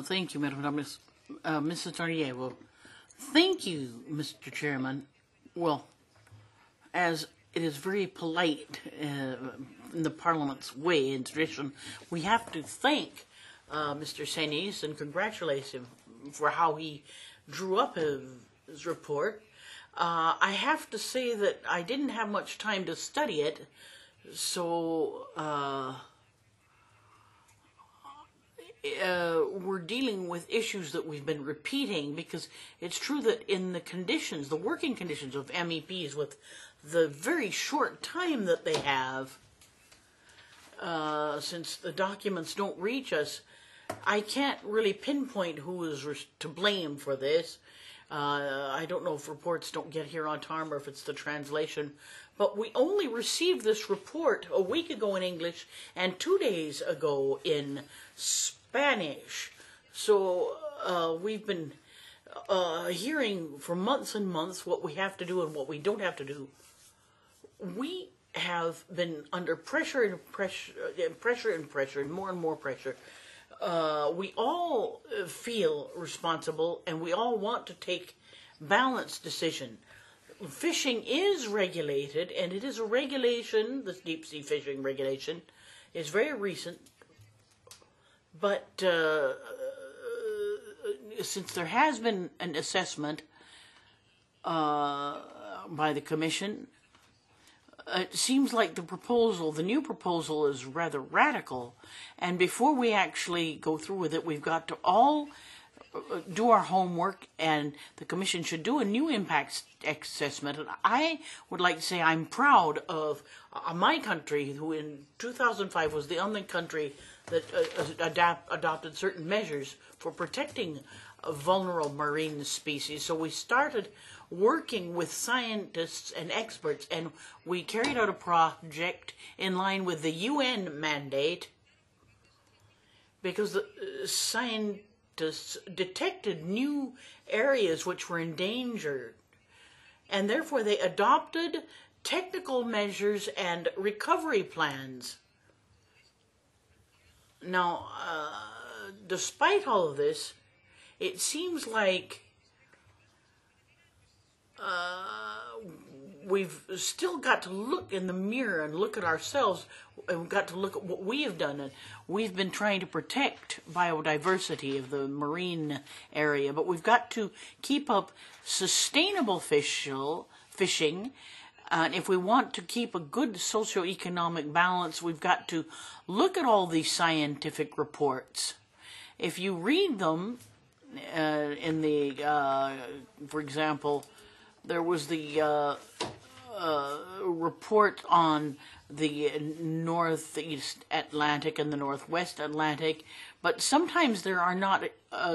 Thank you, Madam Mrs. Tarnier. Well, thank you, Mr. Chairman. Well, as it is very polite in the Parliament's way and tradition, we have to thank Mr. Senis and congratulate him for how he drew up his report. I have to say that I didn't have much time to study it, so we're dealing with issues that we've been repeating, because it's true that in the conditions, the working conditions of MEPs, with the very short time that they have, since the documents don't reach us, I can't really pinpoint who is to blame for this. I don't know if reports don't get here on time or if it's the translation, but we only received this report a week ago in English and 2 days ago in Spanish. So we've been hearing for months and months what we have to do and what we don't have to do. We have been under pressure and pressure and more pressure. We all feel responsible, and we all want to take balanced decision. Fishing is regulated, and it is a regulation. This deep sea fishing regulation is very recent, but since there has been an assessment by the Commission, it seems like the new proposal is rather radical, and before we actually go through with it, we've got to all do our homework, and the Commission should do a new impact assessment. And I would like to say I'm proud of my country, who in 2005 was the only country that adopted certain measures for protecting vulnerable marine species. So we started working with scientists and experts, and we carried out a project in line with the UN mandate, because the scientists detected new areas which were endangered, and therefore they adopted technical measures and recovery plans. Now, despite all of this, it seems like we've still got to look in the mirror and look at ourselves, and we've got to look at what we have done. And we've been trying to protect biodiversity of the marine area, but we've got to keep up sustainable fishing, And if we want to keep a good socioeconomic balance, we've got to look at all these scientific reports. If you read them, in the, for example, there was the report on the Northeast Atlantic and the Northwest Atlantic, but sometimes there are not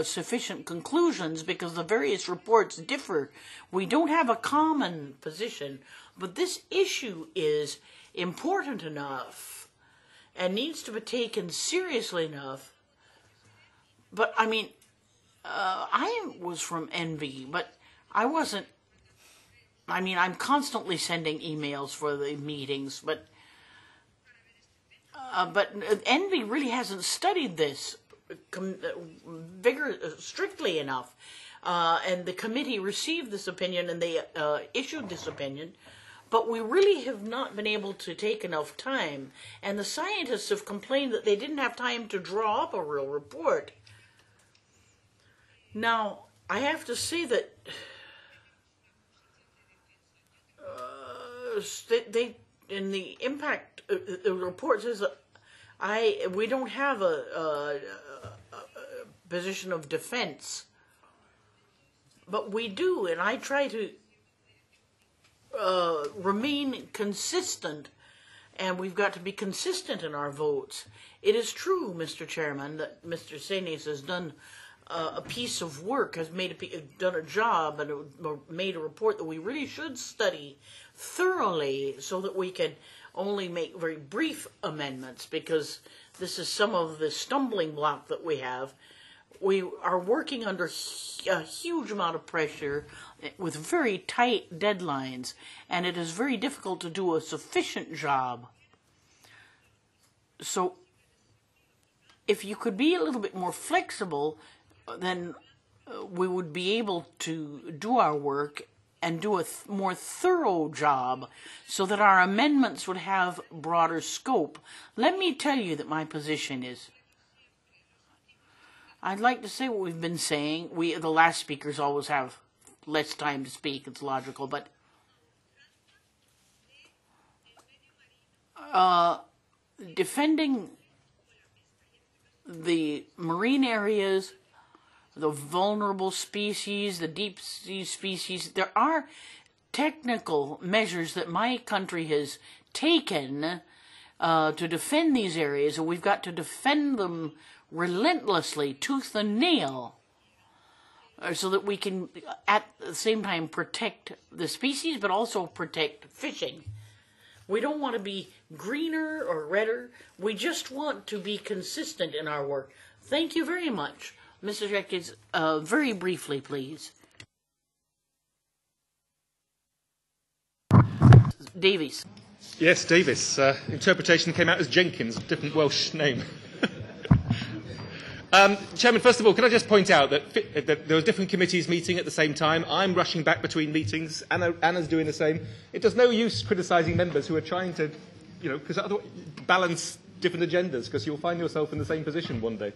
sufficient conclusions because the various reports differ. We don't have a common position, but this issue is important enough and needs to be taken seriously enough. But, I mean, I was from Envy, but I wasn't. I mean, I'm constantly sending emails for the meetings, but Envy really hasn't studied this strictly enough. And the committee received this opinion and they issued this opinion, but we really have not been able to take enough time. And the scientists have complained that they didn't have time to draw up a real report. Now, I have to say that they in the impact the report says that we don't have a position of defense, but we do, and I try to remain consistent, and we've got to be consistent in our votes. It is true, Mr. Chairman, that Mr. Senes has done a piece of work, has done a job, and made a report that we really should study thoroughly so that we can only make very brief amendments, because this is some of the stumbling block that we have. We are working under a huge amount of pressure with very tight deadlines, and it is very difficult to do a sufficient job. So if you could be a little bit more flexible, then we would be able to do our work and do a more thorough job so that our amendments would have broader scope. Let me tell you that my position is, I'd like to say what we've been saying. The last speakers always have less time to speak, it's logical, but defending the marine areas, the vulnerable species, the deep sea species, there are technical measures that my country has taken to defend these areas, and we've got to defend them relentlessly, tooth and nail, so that we can at the same time protect the species but also protect fishing. We don't want to be greener or redder. We just want to be consistent in our work. Thank you very much. Mr. Jenkins, very briefly, please. Davies. Yes, Davis. Interpretation came out as Jenkins, different Welsh name. Chairman, first of all, can I just point out that there were different committees meeting at the same time. I'm rushing back between meetings. Anna's doing the same. It does no use criticising members who are trying to, because otherwise balance different agendas, because you'll find yourself in the same position one day.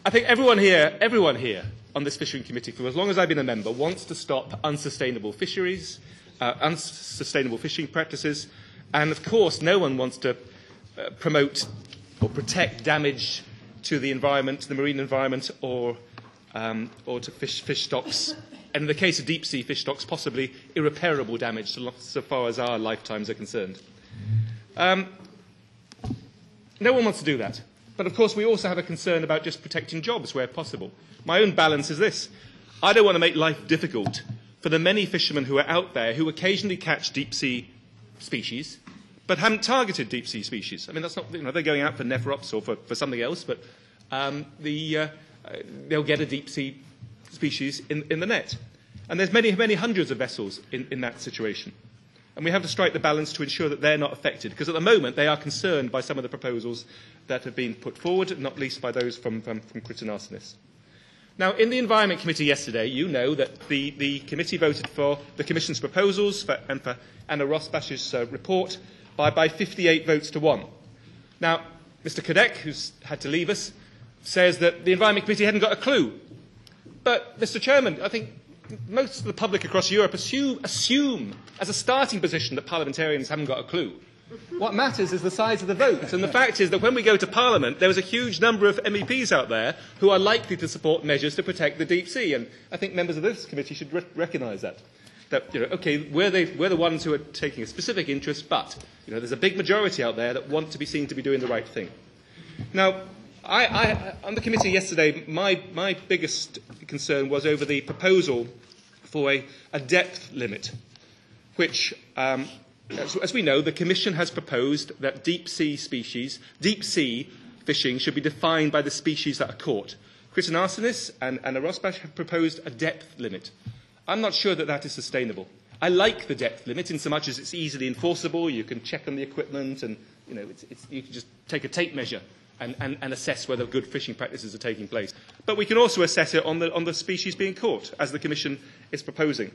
I think everyone here on this Fishery Committee, for as long as I've been a member, wants to stop unsustainable fisheries, unsustainable fishing practices, and of course no one wants to promote or protect damage to the environment, to the marine environment, or to fish stocks, and in the case of deep sea fish stocks, possibly irreparable damage so far as our lifetimes are concerned. No one wants to do that. But of course we also have a concern about just protecting jobs where possible. My own balance is this. I don't want to make life difficult for the many fishermen who are out there who occasionally catch deep sea species but haven't targeted deep sea species. I mean, that's not, they're going out for nephrops or for something else, but they'll get a deep sea species in the net. And there's many, many hundreds of vessels in that situation. And we have to strike the balance to ensure that they're not affected, because at the moment they are concerned by some of the proposals that have been put forward, not least by those from Criton Arsenis. Now, in the Environment Committee yesterday, you know that the committee voted for the Commission's proposals and for Anna Rosbach's report by 58 votes to 1. Now, Mr. Cadec, who's had to leave us, says that the Environment Committee hadn't got a clue. But, Mr. Chairman, I think most of the public across Europe assume as a starting position that parliamentarians haven't got a clue. What matters is the size of the vote. And the fact is that when we go to Parliament, there is a huge number of MEPs out there who are likely to support measures to protect the deep sea. And I think members of this committee should recognise that. That, OK, we're the ones who are taking a specific interest, but, there's a big majority out there that want to be seen to be doing the right thing. Now, on the committee yesterday, my biggest concern was over the proposal for a depth limit, which, as we know, the Commission has proposed that deep sea fishing should be defined by the species that are caught. Kriton Arsenis and Anna Rosbach have proposed a depth limit. I'm not sure that is sustainable. I like the depth limit in so much as it's easily enforceable. You can check on the equipment and you can just take a tape measure and assess whether good fishing practices are taking place. But we can also assess it on the species being caught, as the Commission is proposing.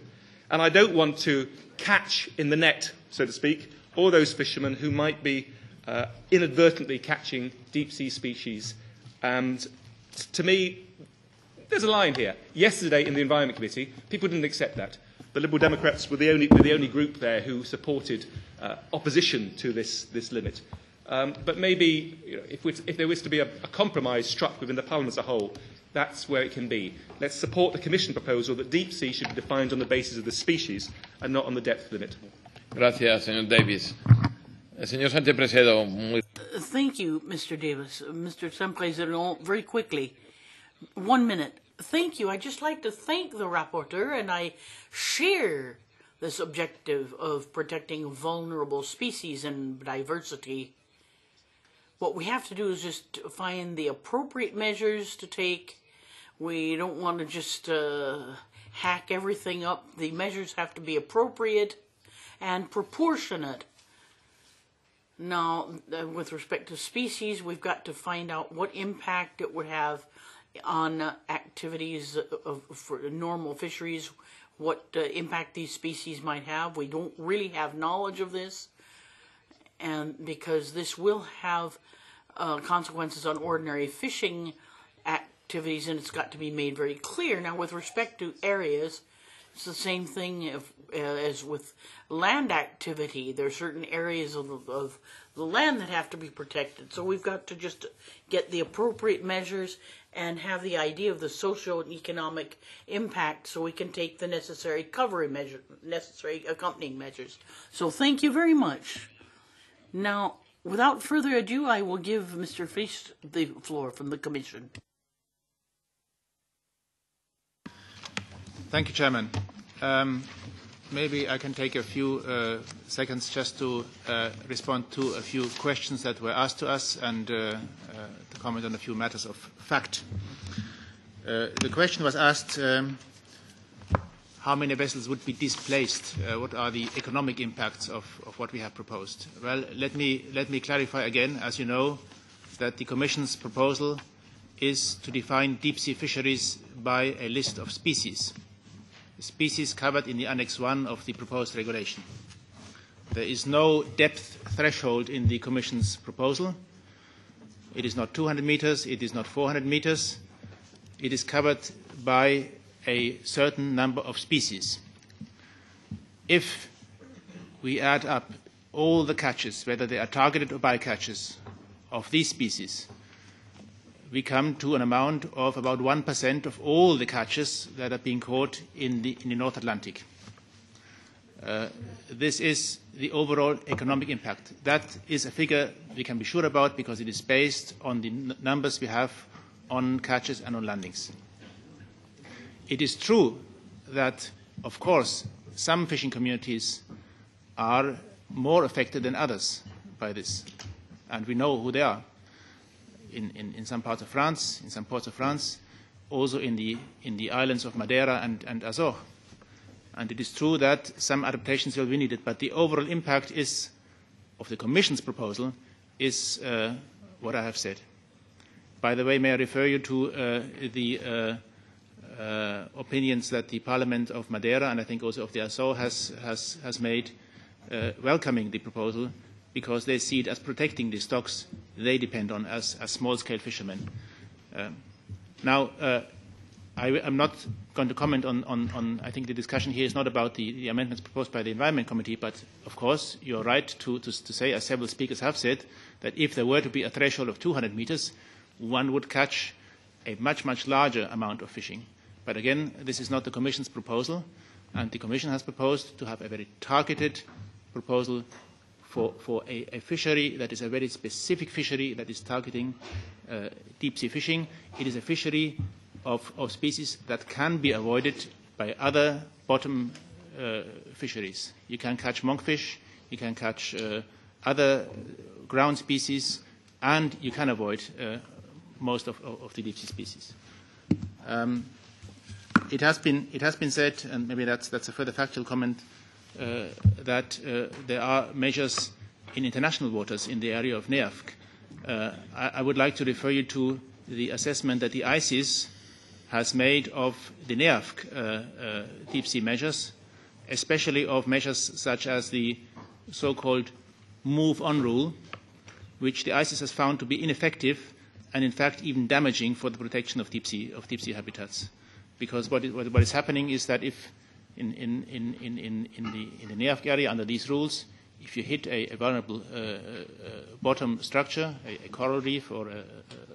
And I don't want to catch in the net, so to speak, all those fishermen who might be inadvertently catching deep-sea species. And to me, there's a line here. Yesterday in the Environment Committee, people didn't accept that. The Liberal Democrats were the only group there who supported opposition to this limit. But maybe if there was to be a compromise struck within the Parliament as a whole, that's where it can be. Let's support the Commission proposal that deep sea should be defined on the basis of the species and not on the depth limit. Gracias, señor Davis. Señor Sánchez Presedo. Thank you, Mr. Davis. Mr. Saint-Président, very quickly. 1 minute. Thank you. I'd just like to thank the rapporteur, and I share this objective of protecting vulnerable species and diversity. What we have to do is just find the appropriate measures to take. We don't want to just hack everything up. The measures have to be appropriate and proportionate. Now, with respect to species, we've got to find out what impact it would have on activities for normal fisheries, what impact these species might have. We don't really have knowledge of this, and because this will have consequences on ordinary fishing activities, and it's got to be made very clear. Now, with respect to areas, it's the same thing as with land activity. There are certain areas of the land that have to be protected. So we've got to just get the appropriate measures and have the idea of the social and economic impact so we can take the necessary necessary accompanying measures. So thank you very much. Now, without further ado, I will give Mr. Feist the floor from the Commission. Thank you, Chairman. Maybe I can take a few seconds just to respond to a few questions that were asked to us and to comment on a few matters of fact. The question was asked, how many vessels would be displaced? What are the economic impacts of what we have proposed? Well, let me clarify again, as you know, that the Commission's proposal is to define deep-sea fisheries by a list of species. Species covered in the Annex 1 of the proposed regulation. There is no depth threshold in the Commission's proposal. It is not 200 meters, it is not 400 meters. It is covered by a certain number of species. If we add up all the catches, whether they are targeted or bycatches, of these species, we come to an amount of about 1% of all the catches that are being caught in the North Atlantic. This is the overall economic impact. That is a figure we can be sure about because it is based on the numbers we have on catches and on landings. It is true that, of course, some fishing communities are more affected than others by this, and we know who they are. In some parts of France, also in the islands of Madeira and Azores. And it is true that some adaptations will be needed, but the overall impact of the Commission's proposal is what I have said. By the way, may I refer you to the opinions that the Parliament of Madeira and I think also of the Azores has made welcoming the proposal, because they see it as protecting the stocks they depend on as small-scale fishermen. Now, I'm not going to comment on I think the discussion here is not about the amendments proposed by the Environment Committee, but of course you're right to say, as several speakers have said, that if there were to be a threshold of 200 meters, one would catch a much, much larger amount of fishing. But again, this is not the Commission's proposal, and the Commission has proposed to have a very targeted proposal for a fishery that is a very specific fishery that is targeting deep-sea fishing. It is a fishery of species that can be avoided by other bottom fisheries. You can catch monkfish, you can catch other ground species, and you can avoid most of the deep-sea species. It has been said, and maybe that's a further factual comment, that there are measures in international waters in the area of NEAFC. I would like to refer you to the assessment that the ICES has made of the NEAFC deep-sea measures, especially of measures such as the so-called move-on rule, which the ICES has found to be ineffective and, in fact, even damaging for the protection of deep-sea habitats. Because what is happening is that if in the NEAFC area under these rules, if you hit a vulnerable bottom structure, a coral reef or a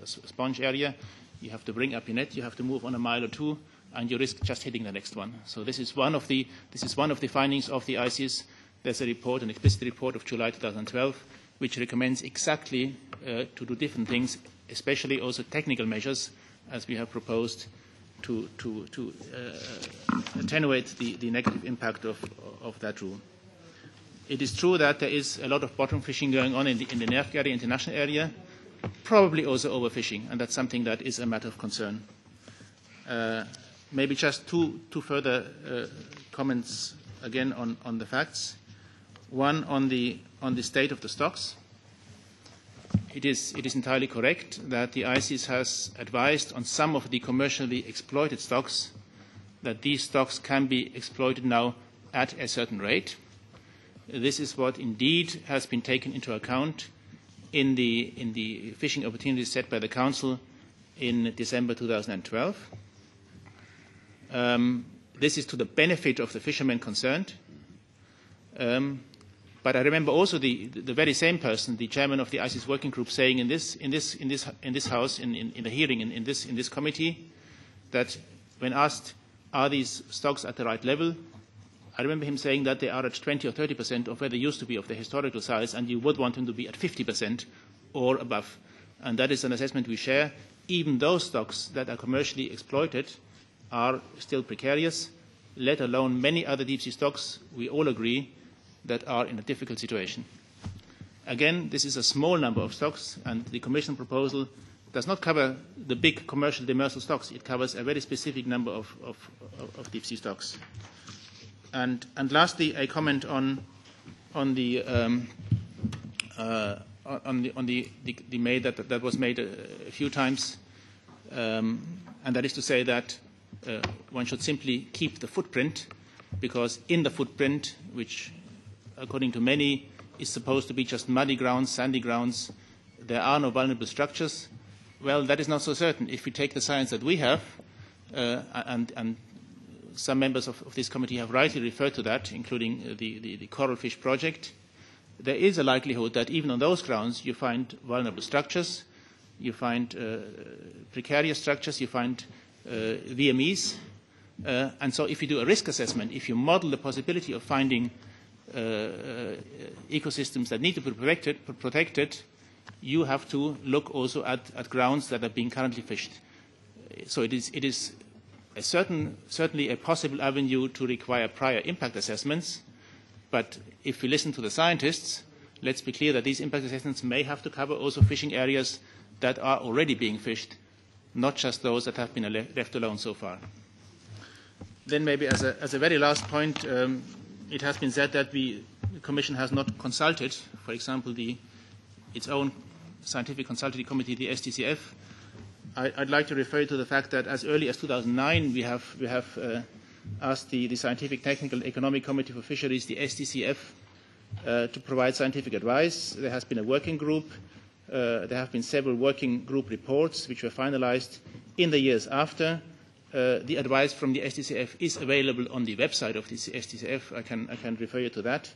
sponge area, you have to bring up your net, you have to move on a mile or two, and you risk just hitting the next one. So this is one of the findings of the ICES. There's a report, an explicit report of July 2012, which recommends exactly to do different things, especially also technical measures, as we have proposed to attenuate the negative impact of that rule. It is true that there is a lot of bottom fishing going on in the NEAFC area, international area, probably also overfishing, and that's something that is a matter of concern. Maybe just two further comments again on the facts. One on the state of the stocks. It is entirely correct that the ICES has advised on some of the commercially exploited stocks that these stocks can be exploited now at a certain rate. This is what indeed has been taken into account in the fishing opportunities set by the Council in December 2012. This is to the benefit of the fishermen concerned. But I remember also the very same person, the chairman of the ICES working group, saying in this house, in the hearing in this committee, that when asked, are these stocks at the right level, I remember him saying that they are at 20 or 30% of where they used to be of the historical size, and you would want them to be at 50% or above. And that is an assessment we share. Even those stocks that are commercially exploited are still precarious, let alone many other deep-sea stocks, we all agree, that are in a difficult situation. Again, this is a small number of stocks, and the Commission proposal does not cover the big commercial demersal stocks. It covers a very specific number of deep-sea stocks. And lastly, a comment on the made that was made a few times, and that is to say that one should simply keep the footprint, because in the footprint, which according to many is supposed to be just muddy grounds, sandy grounds, there are no vulnerable structures. Well, that is not so certain. If we take the science that we have, and some members of this committee have rightly referred to that, including the Coral Fish Project, there is a likelihood that even on those grounds you find vulnerable structures, you find precarious structures, you find VMEs. And so if you do a risk assessment, if you model the possibility of finding ecosystems that need to be protected, you have to look also at grounds that are being currently fished. So it is certainly a possible avenue to require prior impact assessments, but if we listen to the scientists, let's be clear that these impact assessments may have to cover also fishing areas that are already being fished, not just those that have been left alone so far. Then maybe as a very last point, it has been said that the Commission has not consulted, for example, its own scientific consultative committee, the STCF. I'd like to refer to the fact that as early as 2009, we have asked the Scientific Technical Economic Committee for Fisheries, the STCF, to provide scientific advice. There has been a working group. There have been several working group reports which were finalized in the years after. The advice from the STCF is available on the website of the STCF. I can refer you to that.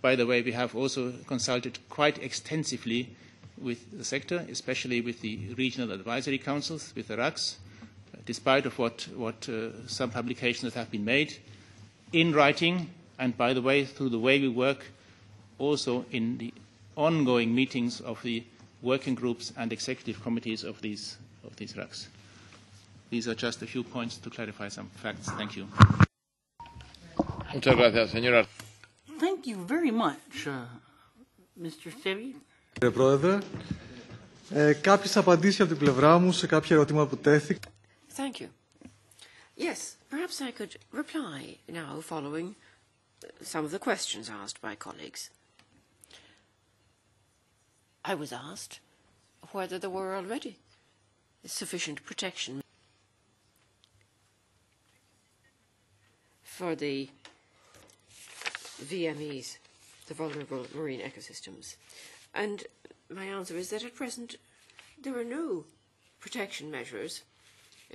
By the way, we have also consulted quite extensively with the sector, especially with the regional advisory councils, with the RACs, despite of what some publications that have been made in writing, and by the way, through the way we work, also in the ongoing meetings of the working groups and executive committees of these RACs. These are just a few points to clarify some facts. Thank you. Muchas gracias, señora. Thank you very much, Mr. Sevi. Κύριε Πρόεδρε, κάποιες απαντήσεις από την πλευρά μου σε κάποια ερωτήματα που τέθηκαν. Thank you. Yes, perhaps I could reply now following some of the questions asked by colleagues. I was asked whether there were already sufficient protection for the VMEs, the vulnerable marine ecosystems. And my answer is that at present there are no protection measures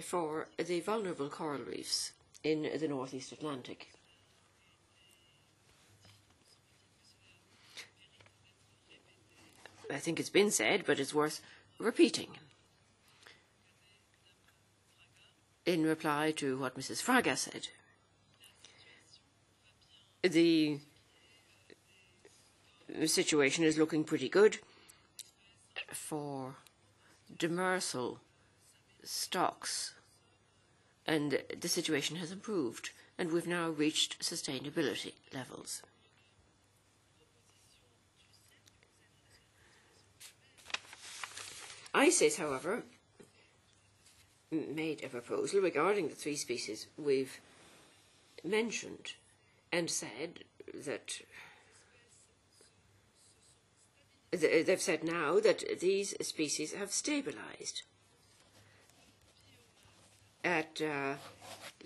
for the vulnerable coral reefs in the Northeast Atlantic. I think it's been said, but it's worth repeating. In reply to what Mrs. Fraga said, the situation is looking pretty good for demersal stocks, and the situation has improved, and we've now reached sustainability levels. ICES, however, made a proposal regarding the 3 species we've mentioned and said that they've said now that these species have stabilized at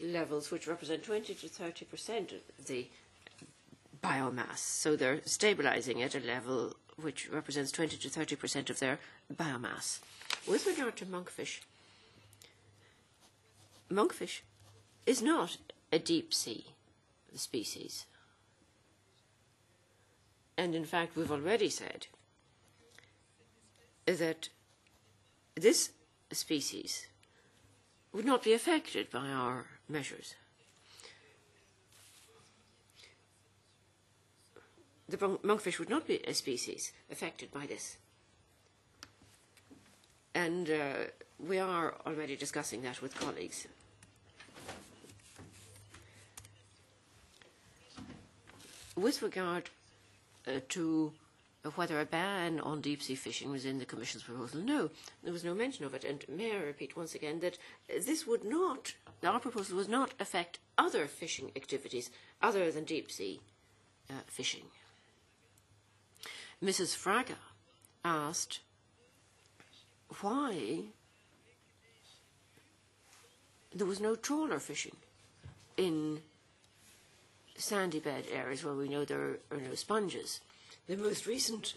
levels which represent 20 to 30% of the biomass. So they're stabilizing at a level which represents 20 to 30% of their biomass. With regard to monkfish, monkfish is not a deep sea species. And in fact, we've already said that this species would not be affected by our measures. The monkfish would not be a species affected by this. And we are already discussing that with colleagues. With regard to whether a ban on deep-sea fishing was in the Commission's proposal, no, there was no mention of it. And may I repeat once again that this would not, our proposal would not affect other fishing activities other than deep-sea fishing. Mrs. Fraga asked why there was no trawler fishing in sandy bed areas where we know there are no sponges. The most recent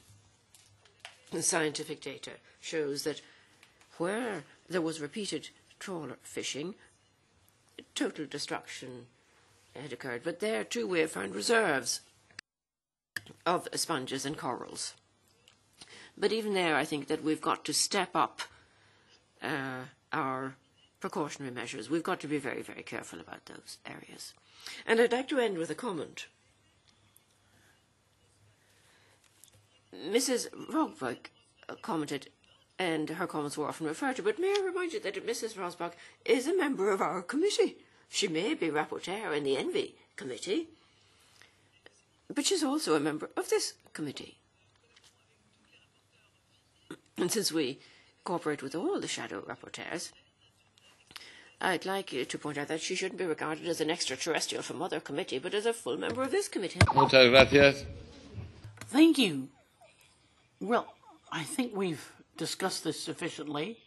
scientific data shows that where there was repeated trawler fishing, total destruction had occurred. But there too we have found reserves of sponges and corals. But even there I think that we've got to step up our precautionary measures. We've got to be very, very careful about those areas. And I'd like to end with a comment. Mrs. Rosbach commented, and her comments were often referred to, but may I remind you that Mrs. Rosbach is a member of our committee. She may be rapporteur in the Envy committee, but she's also a member of this committee. And since we cooperate with all the shadow rapporteurs, I'd like you to point out that she shouldn't be regarded as an extraterrestrial from other committee, but as a full member of this committee. Muchas gracias. Thank you. Well, I think we've discussed this sufficiently.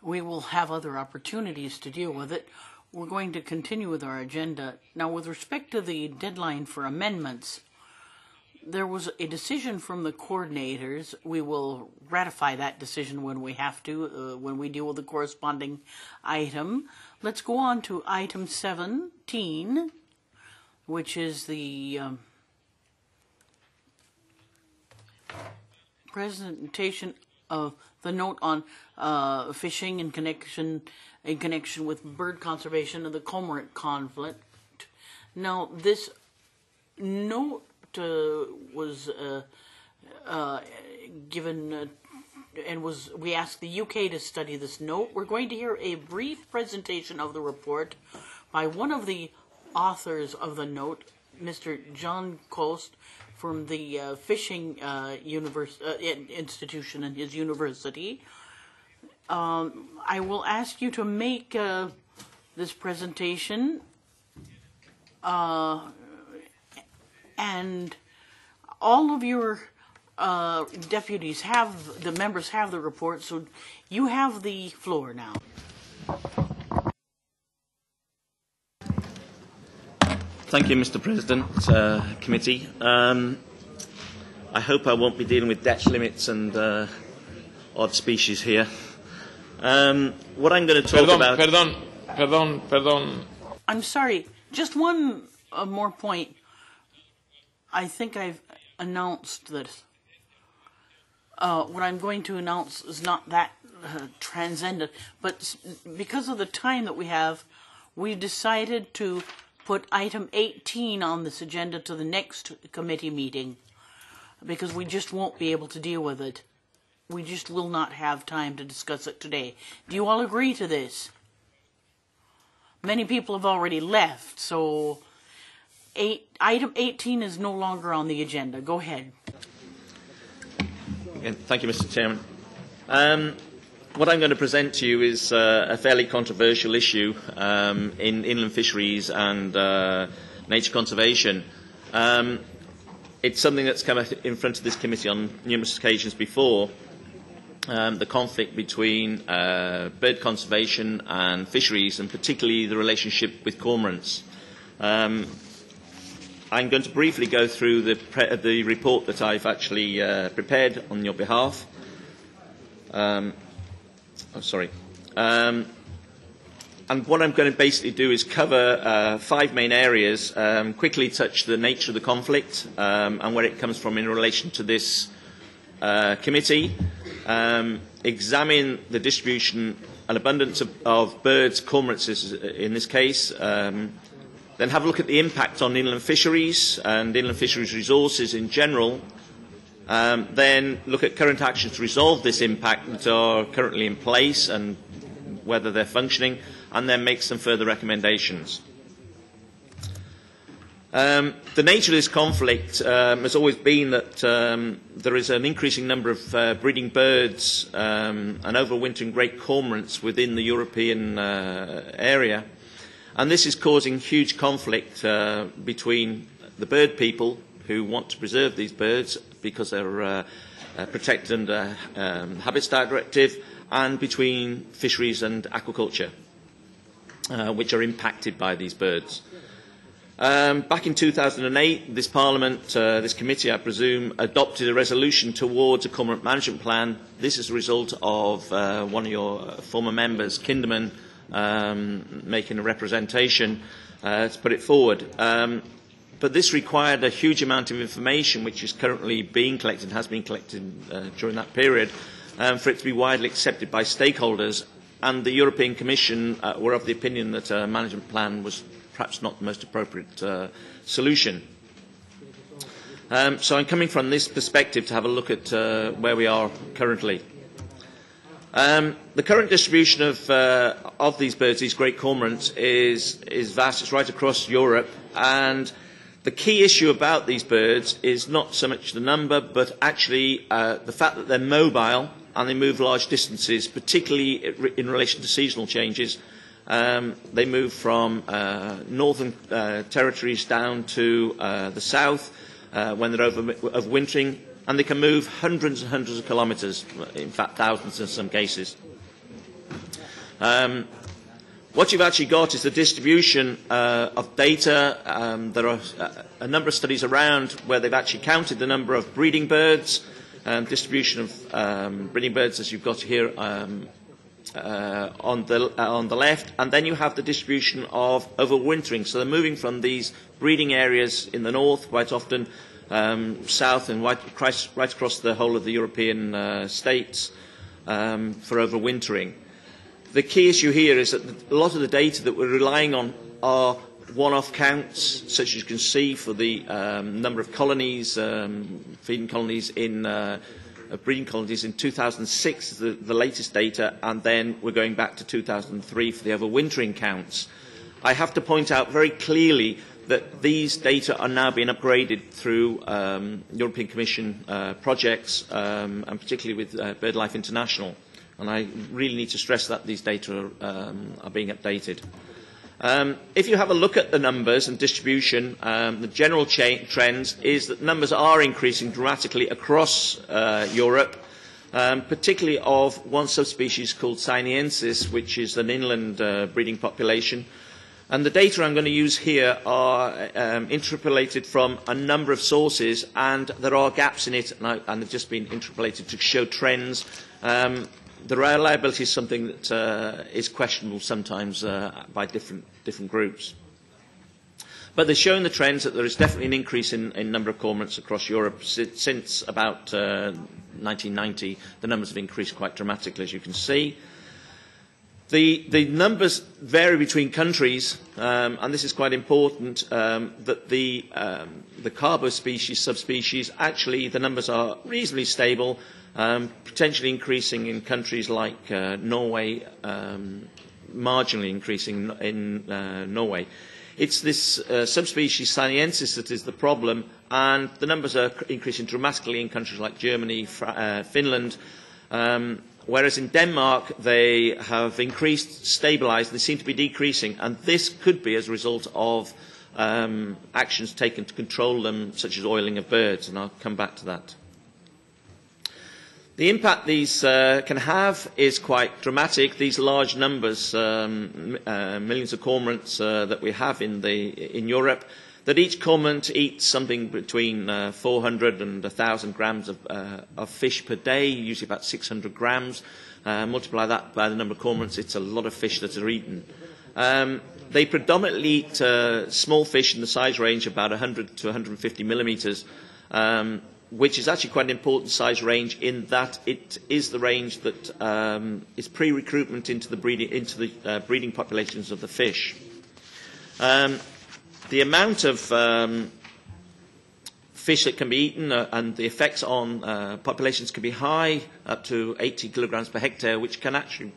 We will have other opportunities to deal with it. We're going to continue with our agenda. Now, with respect to the deadline for amendments, there was a decision from the coordinators. We will ratify that decision when we have to, when we deal with the corresponding item. Let's go on to item 17, which is the presentation of the note on fishing in connection with bird conservation and the cormorant conflict. Now, this note was given and we asked the UK to study this note. We're going to hear a brief presentation of the report by one of the authors of the note, Mr. John Coast, from the Fishing Institution in his university. I will ask you to make this presentation, and all of your deputies the members have the report, so you have the floor now. Thank you, Mr. President, committee. I hope I won't be dealing with Dutch limits and odd species here. What I'm going to talk about... Perdón. I'm sorry, just one more point. I think I've announced that what I'm going to announce is not that transcendent, but because of the time that we have, we've decided to put item 18 on this agenda to the next committee meeting, because we just won't be able to deal with it. We just will not have time to discuss it today. Do you all agree to this? Many people have already left, so item 18 is no longer on the agenda. Go ahead. Again, thank you, Mr. Chairman. What I'm going to present to you is a fairly controversial issue in inland fisheries and nature conservation. It's something that's come in front of this committee on numerous occasions before, the conflict between bird conservation and fisheries, and particularly the relationship with cormorants. I'm going to briefly go through the report that I've actually prepared on your behalf. And what I'm going to basically do is cover 5 main areas, quickly touch the nature of the conflict and where it comes from in relation to this committee, examine the distribution and abundance of birds, cormorants in this case, then have a look at the impact on inland fisheries and inland fisheries resources in general, then look at current actions to resolve this impact that are currently in place and whether they're functioning, and then make some further recommendations. The nature of this conflict has always been that there is an increasing number of breeding birds and overwintering great cormorants within the European area. And this is causing huge conflict between the bird people who want to preserve these birds because they're protected under Habitats Directive, and between fisheries and aquaculture, which are impacted by these birds. Back in 2008, this Parliament, this committee, I presume, adopted a resolution towards a cormorant management plan. This is a result of one of your former members, Kinderman, making a representation to put it forward. But this required a huge amount of information, which is currently being collected, has been collected during that period, for it to be widely accepted by stakeholders. And the European Commission were of the opinion that a management plan was perhaps not the most appropriate solution. So I'm coming from this perspective to have a look at where we are currently. The current distribution of these birds, these great cormorants, is vast. It's right across Europe, and the key issue about these birds is not so much the number, but actually the fact that they're mobile and they move large distances, particularly in relation to seasonal changes. They move from northern territories down to the south when they're overwintering, and they can move hundreds and hundreds of kilometres, in fact thousands in some cases. What What you've actually got is the distribution of data. There are a number of studies around where they've actually counted the number of breeding birds, distribution of breeding birds as you've got here on the left, and then you have the distribution of overwintering. So they're moving from these breeding areas in the north, quite often south and right across the whole of the European states for overwintering. The key issue here is that a lot of the data that we're relying on are one-off counts, such as you can see for the number of colonies, feeding colonies breeding colonies in 2006 is the latest data, and then we're going back to 2003 for the overwintering counts. I have to point out very clearly that these data are now being upgraded through European Commission projects, and particularly with BirdLife International. And I really need to stress that these data are being updated. If you have a look at the numbers and distribution, the general trend is that numbers are increasing dramatically across Europe, particularly of one subspecies called Sinaiensis, which is an inland breeding population. And the data I'm going to use here are interpolated from a number of sources, and there are gaps in it, and they've just been interpolated to show trends. The reliability is something that is questionable sometimes by different groups. But they're showing the trends that there is definitely an increase in number of cormorants across Europe. Since about 1990, the numbers have increased quite dramatically, as you can see. The numbers vary between countries, and this is quite important, that the carbo species, subspecies, actually the numbers are reasonably stable, potentially increasing in countries like Norway, marginally increasing in Norway. It's this subspecies Sinaiensis that is the problem, and the numbers are increasing dramatically in countries like Germany, Finland, whereas in Denmark they have increased, stabilised, they seem to be decreasing, and this could be as a result of actions taken to control them, such as oiling of birds, and I'll come back to that. The impact these can have is quite dramatic. These large numbers, millions of cormorants that we have in Europe, that each cormorant eats something between 400 and 1,000 grams of fish per day, usually about 600 grams. Multiply that by the number of cormorants, it's a lot of fish that are eaten. They predominantly eat small fish in the size range of about 100 to 150 millimetres, which is actually quite an important size range in that it is the range that is pre-recruitment into the breeding populations of the fish. The amount of fish that can be eaten and the effects on populations can be high, up to 80 kilograms per hectare, which can actually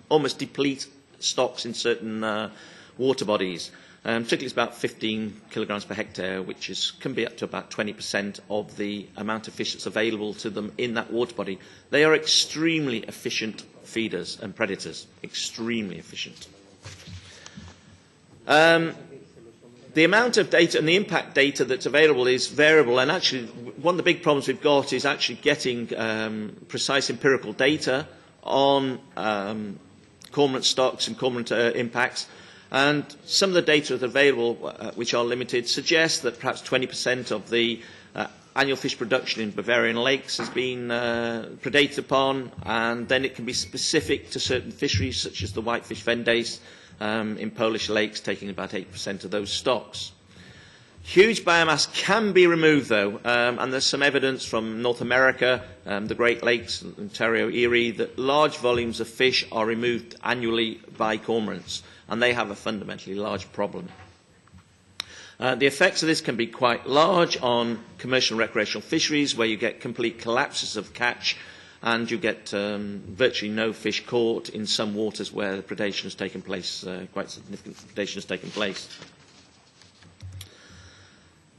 almost deplete stocks in certain water bodies. Particularly it's about 15 kilograms per hectare, which can be up to about 20% of the amount of fish that's available to them in that water body. They are extremely efficient feeders and predators, extremely efficient. The amount of data and the impact data that's available is variable, and actually one of the big problems we've got is actually getting precise empirical data on cormorant stocks and cormorant impacts. And some of the data that are available, which are limited, suggest that perhaps 20% of the annual fish production in Bavarian lakes has been predated upon, and then it can be specific to certain fisheries, such as the whitefish vendace in Polish lakes, taking about 8% of those stocks. Huge biomass can be removed, though, and there's some evidence from North America, the Great Lakes, Ontario, Erie, that large volumes of fish are removed annually by cormorants, and they have a fundamentally large problem. The effects of this can be quite large on commercial and recreational fisheries, where you get complete collapses of catch, and you get virtually no fish caught in some waters where the predation has taken place, quite significant predation has taken place.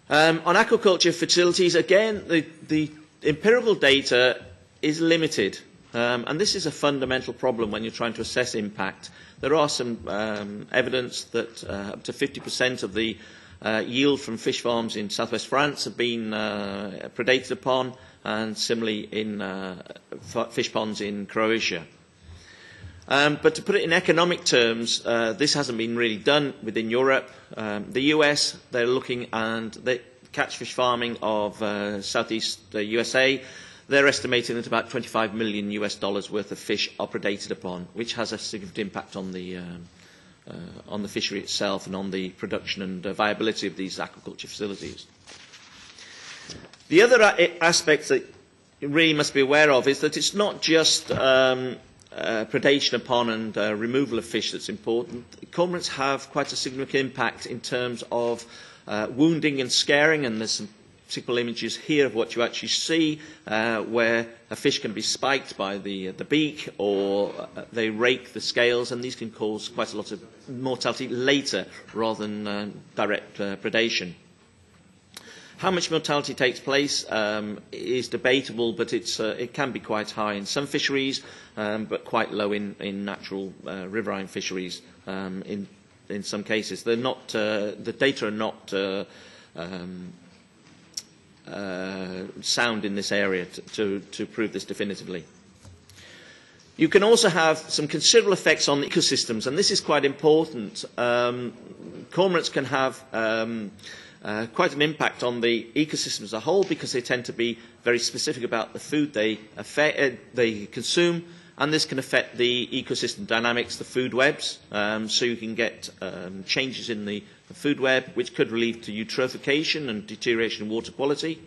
On aquaculture facilities, again, the empirical data is limited, and this is a fundamental problem when you're trying to assess impact. There are some evidence that up to 50% of the yield from fish farms in southwest France have been predated upon, and similarly in fish ponds in Croatia. But to put it in economic terms, this hasn't been really done within Europe. The US, they're looking, and the catch-fish farming of southeast USA, they're estimating that about $25 million worth of fish are predated upon, which has a significant impact on the fishery itself and on the production and viability of these aquaculture facilities. The other aspect that you really must be aware of is that it's not just predation upon and removal of fish that's important. Cormorants have quite a significant impact in terms of wounding and scaring, and there's some particular images here of what you actually see, where a fish can be spiked by the beak, or they rake the scales, and these can cause quite a lot of mortality later rather than direct predation. How much mortality takes place is debatable, but it can be quite high in some fisheries, but quite low in natural riverine fisheries in some cases. They're not, the data are not sound in this area to prove this definitively. You can also have some considerable effects on the ecosystems, and this is quite important. Cormorants can have quite an impact on the ecosystem as a whole, because they tend to be very specific about the food they consume, and this can affect the ecosystem dynamics, the food webs. So you can get changes in the food web, which could lead to eutrophication and deterioration in water quality.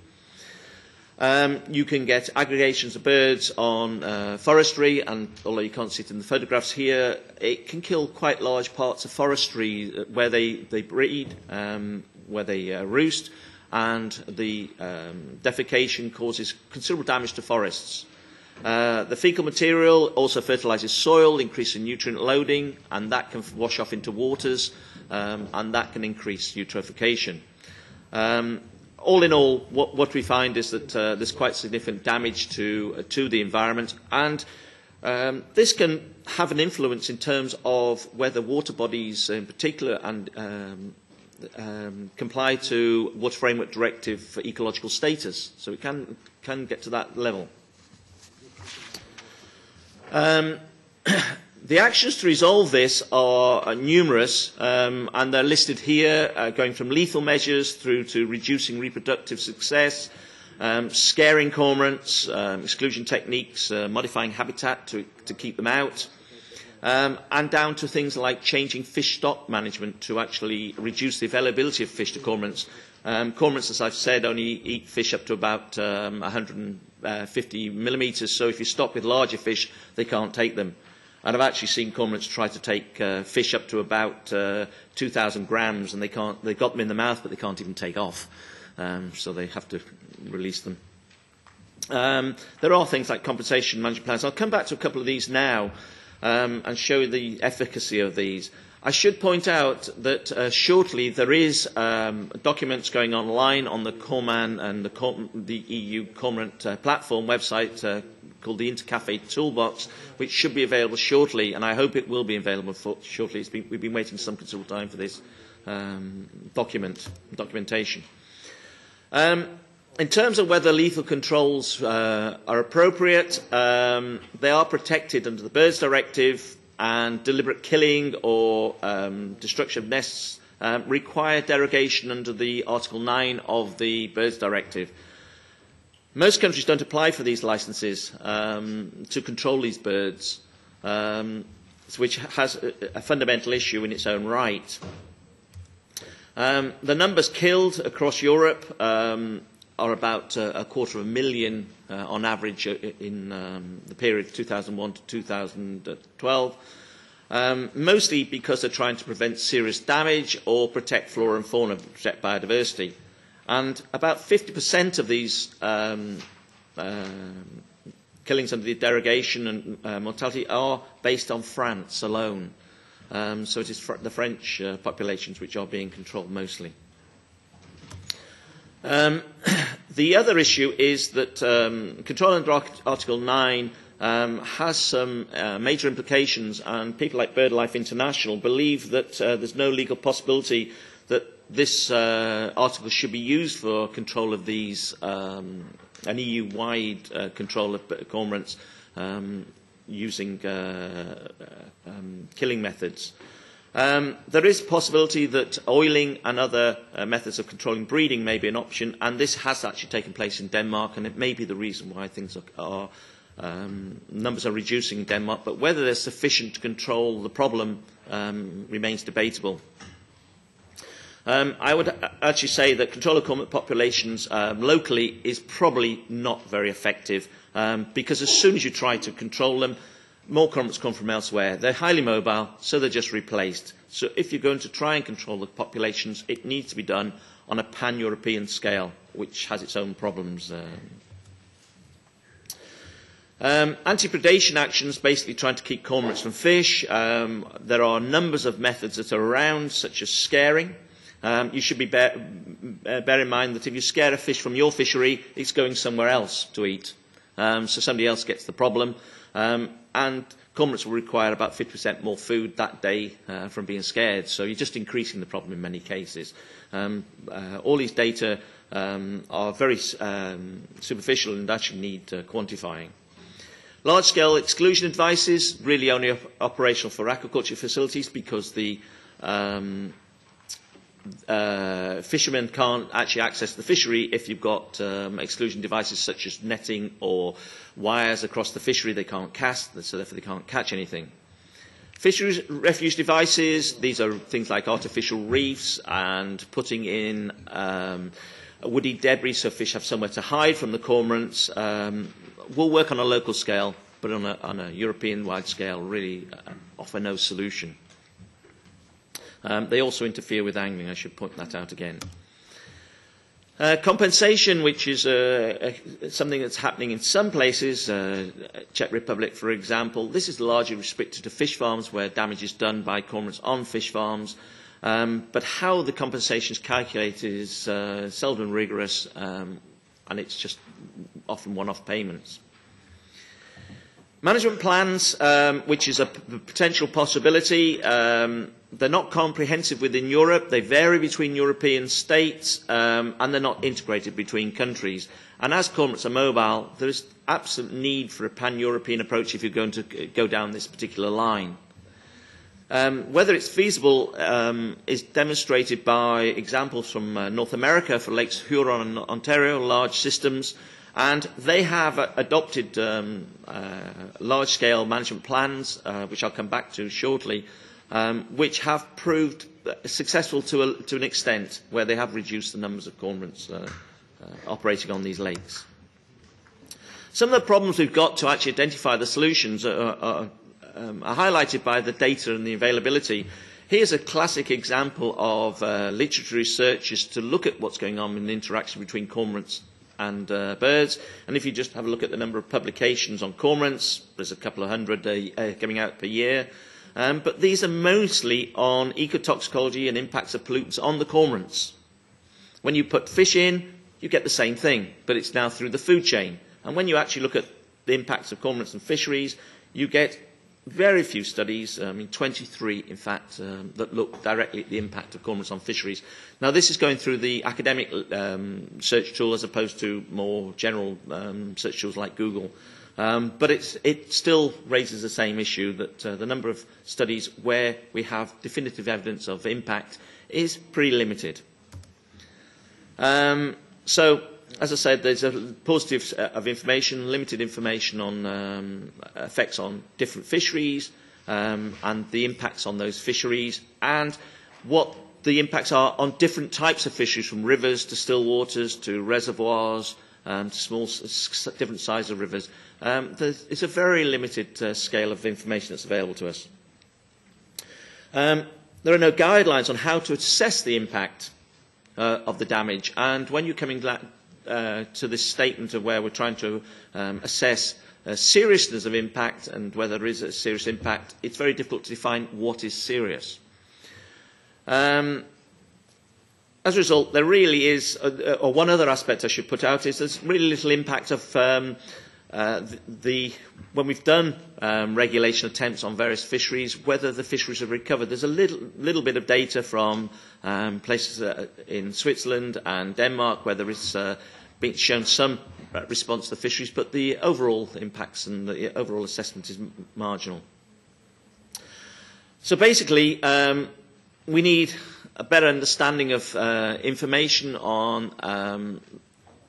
You can get aggregations of birds on forestry, and although you can't see it in the photographs here, it can kill quite large parts of forestry where they breed, where they roost, and the defecation causes considerable damage to forests. The faecal material also fertilises soil, increasing nutrient loading, and that can wash off into waters, and that can increase eutrophication. All in all, what we find is that there's quite significant damage to the environment, and this can have an influence in terms of whether water bodies in particular and comply to Water Framework Directive for ecological status. So it can get to that level. The actions to resolve this are numerous, and they're listed here, going from lethal measures through to reducing reproductive success, scaring cormorants, exclusion techniques, modifying habitat to keep them out, and down to things like changing fish stock management to actually reduce the availability of fish to cormorants. Cormorants, as I've said, only eat fish up to about 150 millimetres, so if you stop with larger fish, they can't take them. And I've actually seen cormorants try to take fish up to about 2,000 grams, and they've got them in the mouth, but they can't even take off. So they have to release them. There are things like compensation management plans. I'll come back to a couple of these now and show the efficacy of these. I should point out that shortly there is documents going online on the Corman and the EU Cormorant platform website called the Intercafe Toolbox, which should be available shortly, and I hope it will be available shortly. We've been waiting some considerable time for this documentation. In terms of whether lethal controls are appropriate, they are protected under the Birds Directive, and deliberate killing or destruction of nests require derogation under the Article 9 of the Birds Directive. Most countries don't apply for these licences to control these birds, which has a fundamental issue in its own right. The numbers killed across Europe are about 250,000 on average in the period 2001 to 2012, mostly because they're trying to prevent serious damage or protect flora and fauna, protect biodiversity. And about 50% of these killings under the derogation and mortality are based on France alone. So it is the French populations which are being controlled mostly. The other issue is that control under Article 9 has some major implications, and people like BirdLife International believe that there's no legal possibility that this article should be used for control of these, an EU-wide control of cormorants, using killing methods. There is a possibility that oiling and other methods of controlling breeding may be an option, and this has actually taken place in Denmark, and it may be the reason why things numbers are reducing in Denmark, but whether they're sufficient to control the problem remains debatable. I would actually say that control of cormorant populations locally is probably not very effective, because as soon as you try to control them, more cormorants come from elsewhere. They're highly mobile, so they're just replaced. So if you're going to try and control the populations, it needs to be done on a pan-European scale, which has its own problems. Anti-predation actions, basically trying to keep cormorants from fish. There are numbers of methods that are around, such as scaring. You should bear in mind that if you scare a fish from your fishery, it's going somewhere else to eat. So somebody else gets the problem. And cormorants will require about 50% more food that day from being scared. So you're just increasing the problem in many cases. All these data are very superficial and actually need quantifying. Large-scale exclusion advices really only operational for aquaculture facilities, because the fishermen can't actually access the fishery if you've got exclusion devices such as netting or wires across the fishery. They can't cast, so therefore they can't catch anything. Fisheries refuge devices, these are things like artificial reefs and putting in woody debris so fish have somewhere to hide from the cormorants. Will work on a local scale, but on a European-wide scale really offer no solution. They also interfere with angling, I should point that out again. Compensation, which is something that's happening in some places, Czech Republic for example, this is largely restricted to fish farms where damage is done by cormorants on fish farms, but how the compensation is calculated is seldom rigorous, and it's just often one-off payments. Management plans, which is a potential possibility, they're not comprehensive within Europe, they vary between European states, and they're not integrated between countries. And as cormorants are mobile, there is absolute need for a pan-European approach if you're going to go down this particular line. Whether it's feasible is demonstrated by examples from North America for Lakes Huron and Ontario, large systems, and they have adopted large-scale management plans, which I'll come back to shortly, which have proved successful to an extent, where they have reduced the numbers of cormorants operating on these lakes. Some of the problems we've got to actually identify the solutions are highlighted by the data and the availability. Here's a classic example of literature researchers to look at what's going on in the interaction between cormorants and birds. And if you just have a look at the number of publications on cormorants, there's a couple of hundred coming out per year. But these are mostly on ecotoxicology and impacts of pollutants on the cormorants. When you put fish in, you get the same thing, but it's now through the food chain. And when you actually look at the impacts of cormorants and fisheries, you get very few studies, 23 in fact, that look directly at the impact of cormorants on fisheries. Now this is going through the academic search tool as opposed to more general search tools like Google. But it still raises the same issue that the number of studies where we have definitive evidence of impact is pretty limited. So, as I said, there's a paucity of information, limited information on effects on different fisheries and the impacts on those fisheries, and what the impacts are on different types of fisheries, from rivers to still waters to reservoirs to small, different size of rivers. It's a very limited scale of information that's available to us. There are no guidelines on how to assess the impact of the damage, and when you're coming to this statement of where we're trying to assess seriousness of impact and whether there is a serious impact, it's very difficult to define what is serious. As a result, there really is, or one other aspect I should put out is there's really little impact of when we've done regulation attempts on various fisheries, whether the fisheries have recovered. There's a little bit of data from places in Switzerland and Denmark where there is been shown some response to the fisheries, but the overall impacts and the overall assessment is marginal. So basically, we need a better understanding of information on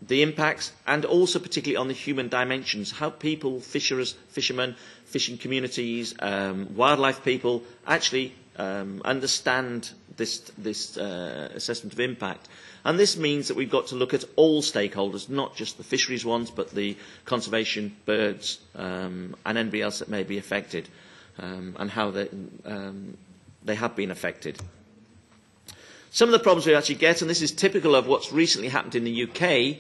the impacts, and also particularly on the human dimensions, how people, fishermen, fishing communities, wildlife people actually understand this assessment of impact. And this means that we've got to look at all stakeholders, not just the fisheries ones, but the conservation, birds, and anybody else that may be affected, and how they have been affected. Some of the problems we actually get, and this is typical of what's recently happened in the UK,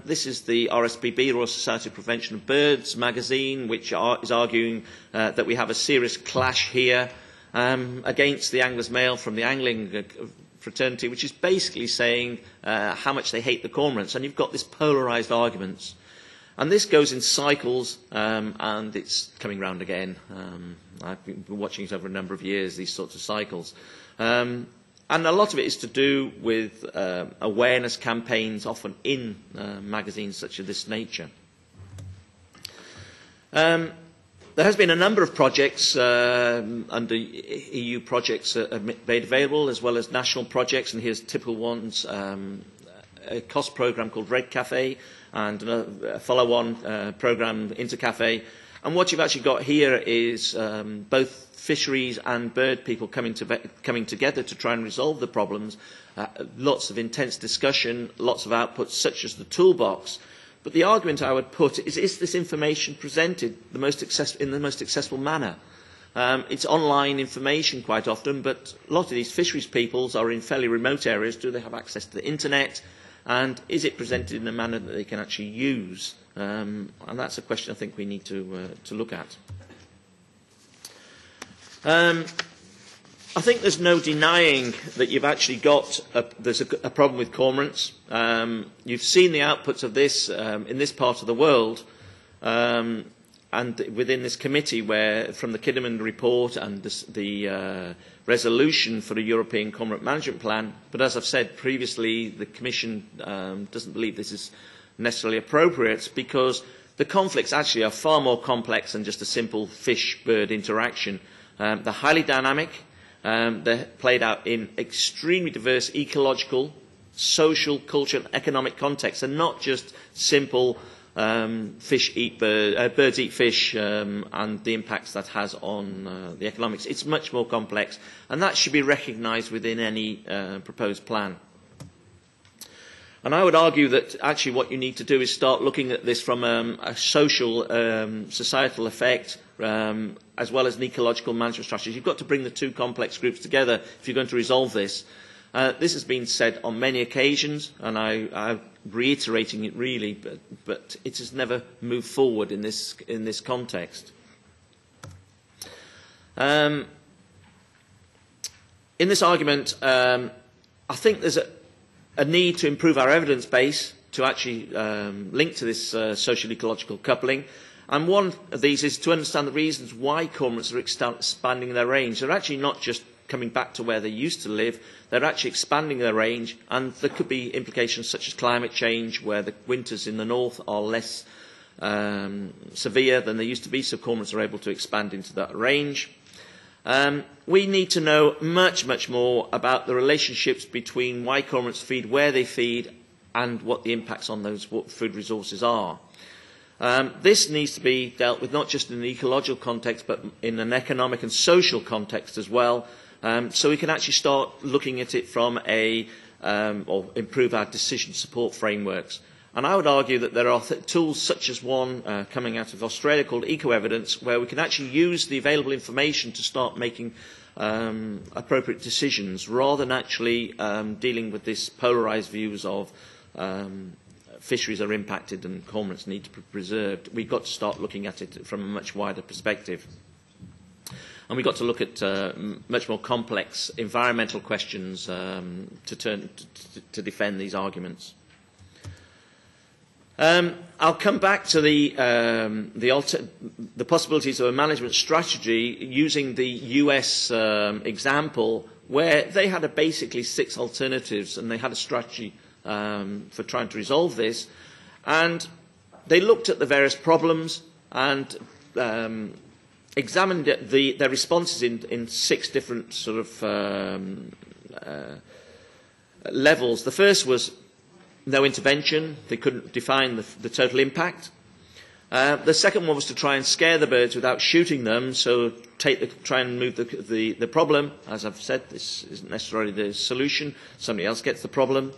this is the RSPB, Royal Society of Prevention of Birds magazine, which is arguing that we have a serious clash here against the Anglers Mail from the angling fraternity, which is basically saying how much they hate the cormorants. And you've got this polarised arguments. And this goes in cycles, and it's coming round again. I've been watching it over a number of years, these sorts of cycles. And a lot of it is to do with awareness campaigns, often in magazines such as this nature. There has been a number of projects under EU projects made available, as well as national projects, and here's typical ones. A cost programme called Red Cafe, and a follow-on programme, Intercafe. And what you've actually got here is both fisheries and bird people coming together to try and resolve the problems. Lots of intense discussion, lots of outputs, such as the toolbox. But the argument I would put is this information presented in the most accessible manner? It's online information quite often, but a lot of these fisheries peoples are in fairly remote areas. Do they have access to the internet? And is it presented in a manner that they can actually use? And that's a question I think we need to look at. I think there's no denying that you've actually got there's a problem with cormorants. You've seen the outputs of this in this part of the world, and within this committee, where from the Kidderman report and the resolution for the European Cormorant Management Plan. But as I've said previously, the Commission doesn't believe this is necessarily appropriate, because the conflicts actually are far more complex than just a simple fish-bird interaction. They're highly dynamic. They're played out in extremely diverse ecological, social, cultural and economic contexts, and not just simple birds eat fish and the impacts that has on the economics. It's much more complex, and that should be recognised within any proposed plan. And I would argue that actually what you need to do is start looking at this from a social, societal effect, as well as an ecological management strategy. You've got to bring the two complex groups together if you're going to resolve this. This has been said on many occasions, and I'm reiterating it really, but it has never moved forward in this context. In this argument, I think there's a need to improve our evidence base to actually link to this social ecological coupling. And one of these is to understand the reasons why cormorants are expanding their range. They're actually not just coming back to where they used to live, they're actually expanding their range, and there could be implications such as climate change, where the winters in the north are less severe than they used to be, so cormorants are able to expand into that range. We need to know much, much more about the relationships between why cormorants feed, where they feed, and what the impacts on those food resources are. This needs to be dealt with not just in an ecological context, but in an economic and social context as well, so we can actually start looking at it from or improve our decision support frameworks. And I would argue that there are tools such as one coming out of Australia called Eco-Evidence, where we can actually use the available information to start making appropriate decisions, rather than actually dealing with this polarised views of fisheries are impacted and cormorants need to be preserved. We've got to start looking at it from a much wider perspective. And we've got to look at much more complex environmental questions to defend these arguments. I'll come back to the possibilities of a management strategy using the US example, where they had basically 6 alternatives, and they had a strategy for trying to resolve this. And they looked at the various problems and examined their responses in 6 different sort of levels. The first was no intervention. They couldn't define the total impact. The second one was to try and scare the birds without shooting them, so try and move the problem. As I've said, this isn't necessarily the solution. Somebody else gets the problem.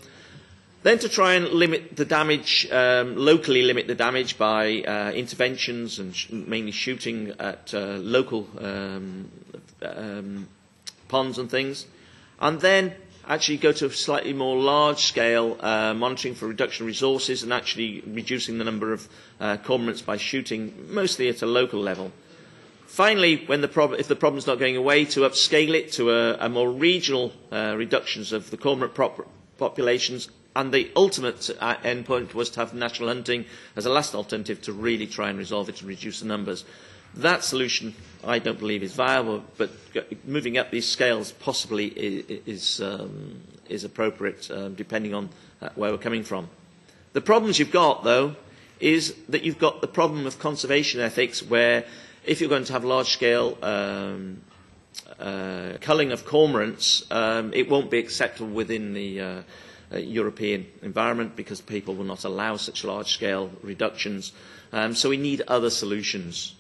Then to try and limit the damage, locally limit the damage by interventions and mainly shooting at local ponds and things. And then actually go to a slightly more large-scale monitoring for reduction of resources and actually reducing the number of cormorants by shooting, mostly at a local level. Finally, if the problem is not going away, to upscale it to a more regional reductions of the cormorant populations. And the ultimate end point was to have national hunting as a last alternative to really try and resolve it and reduce the numbers. That solution, I don't believe, is viable, but moving up these scales possibly is appropriate, depending on where we're coming from. The problems you've got, though, is that you've got the problem of conservation ethics, where if you're going to have large-scale culling of cormorants, it won't be acceptable within the European environment because people will not allow such large-scale reductions. So we need other solutions.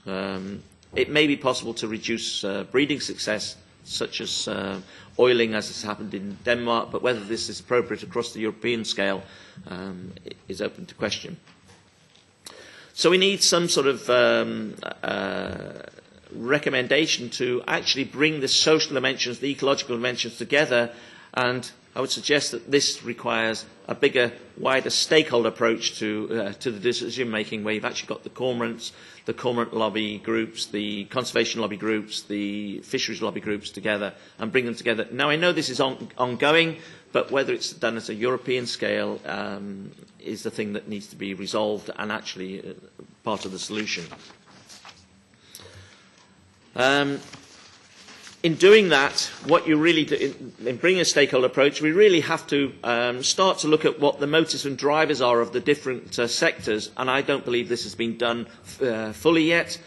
It may be possible to reduce breeding success, such as oiling, as has happened in Denmark, but whether this is appropriate across the European scale is open to question. So we need some sort of recommendation to actually bring the social dimensions, the ecological dimensions together, and I would suggest that this requires a bigger, wider stakeholder approach to the decision-making, where you've actually got the cormorants, the cormorant lobby groups, the conservation lobby groups, the fisheries lobby groups together, and bring them together. Now, I know this is ongoing, but whether it's done at a European scale is the thing that needs to be resolved and actually part of the solution. In doing that, what you really do, in bringing a stakeholder approach, we really have to start to look at what the motives and drivers are of the different sectors, and I don't believe this has been done fully yet.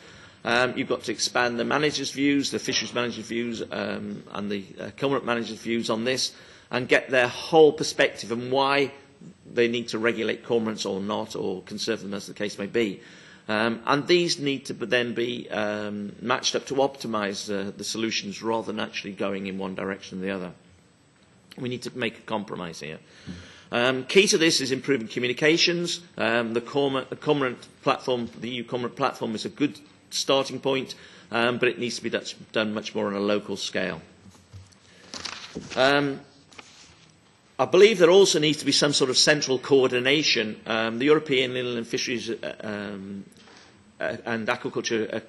You've got to expand the managers' views, the fisheries managers' views, and the cormorant managers' views on this, and get their whole perspective on why they need to regulate cormorants or not, or conserve them, as the case may be. And these need to then be matched up to optimise the solutions rather than actually going in one direction or the other. We need to make a compromise here. Key to this is improving communications. The cormorant platform, the EU cormorant platform, is a good starting point, but it needs to be done much more on a local scale. I believe there also needs to be some sort of central coordination. The European Inland Fisheries and Aquaculture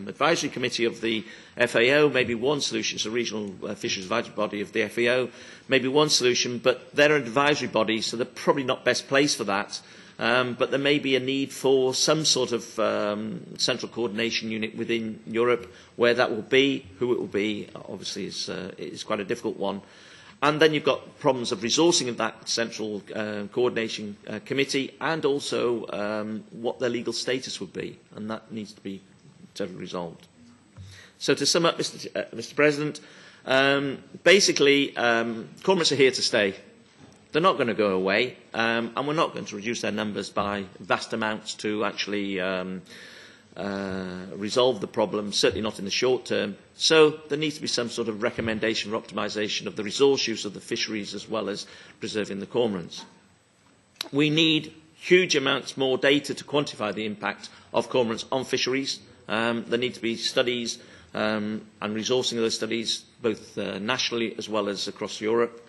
Advisory Committee of the FAO may be one solution. It's a regional fisheries advisory body of the FAO, may be one solution, but they're an advisory body, so they're probably not best placed for that. But there may be a need for some sort of central coordination unit within Europe. Where that will be, who it will be, obviously is quite a difficult one. And then you've got problems of resourcing of that central coordination committee, and also what their legal status would be, and that needs to be totally resolved. So to sum up, Mr. President, basically cormorants are here to stay. They're not going to go away, and we're not going to reduce their numbers by vast amounts to actually resolve the problem, certainly not in the short term. So there needs to be some sort of recommendation for optimisation of the resource use of the fisheries as well as preserving the cormorants. We need huge amounts more data to quantify the impact of cormorants on fisheries. There need to be studies and resourcing of those studies both nationally as well as across Europe.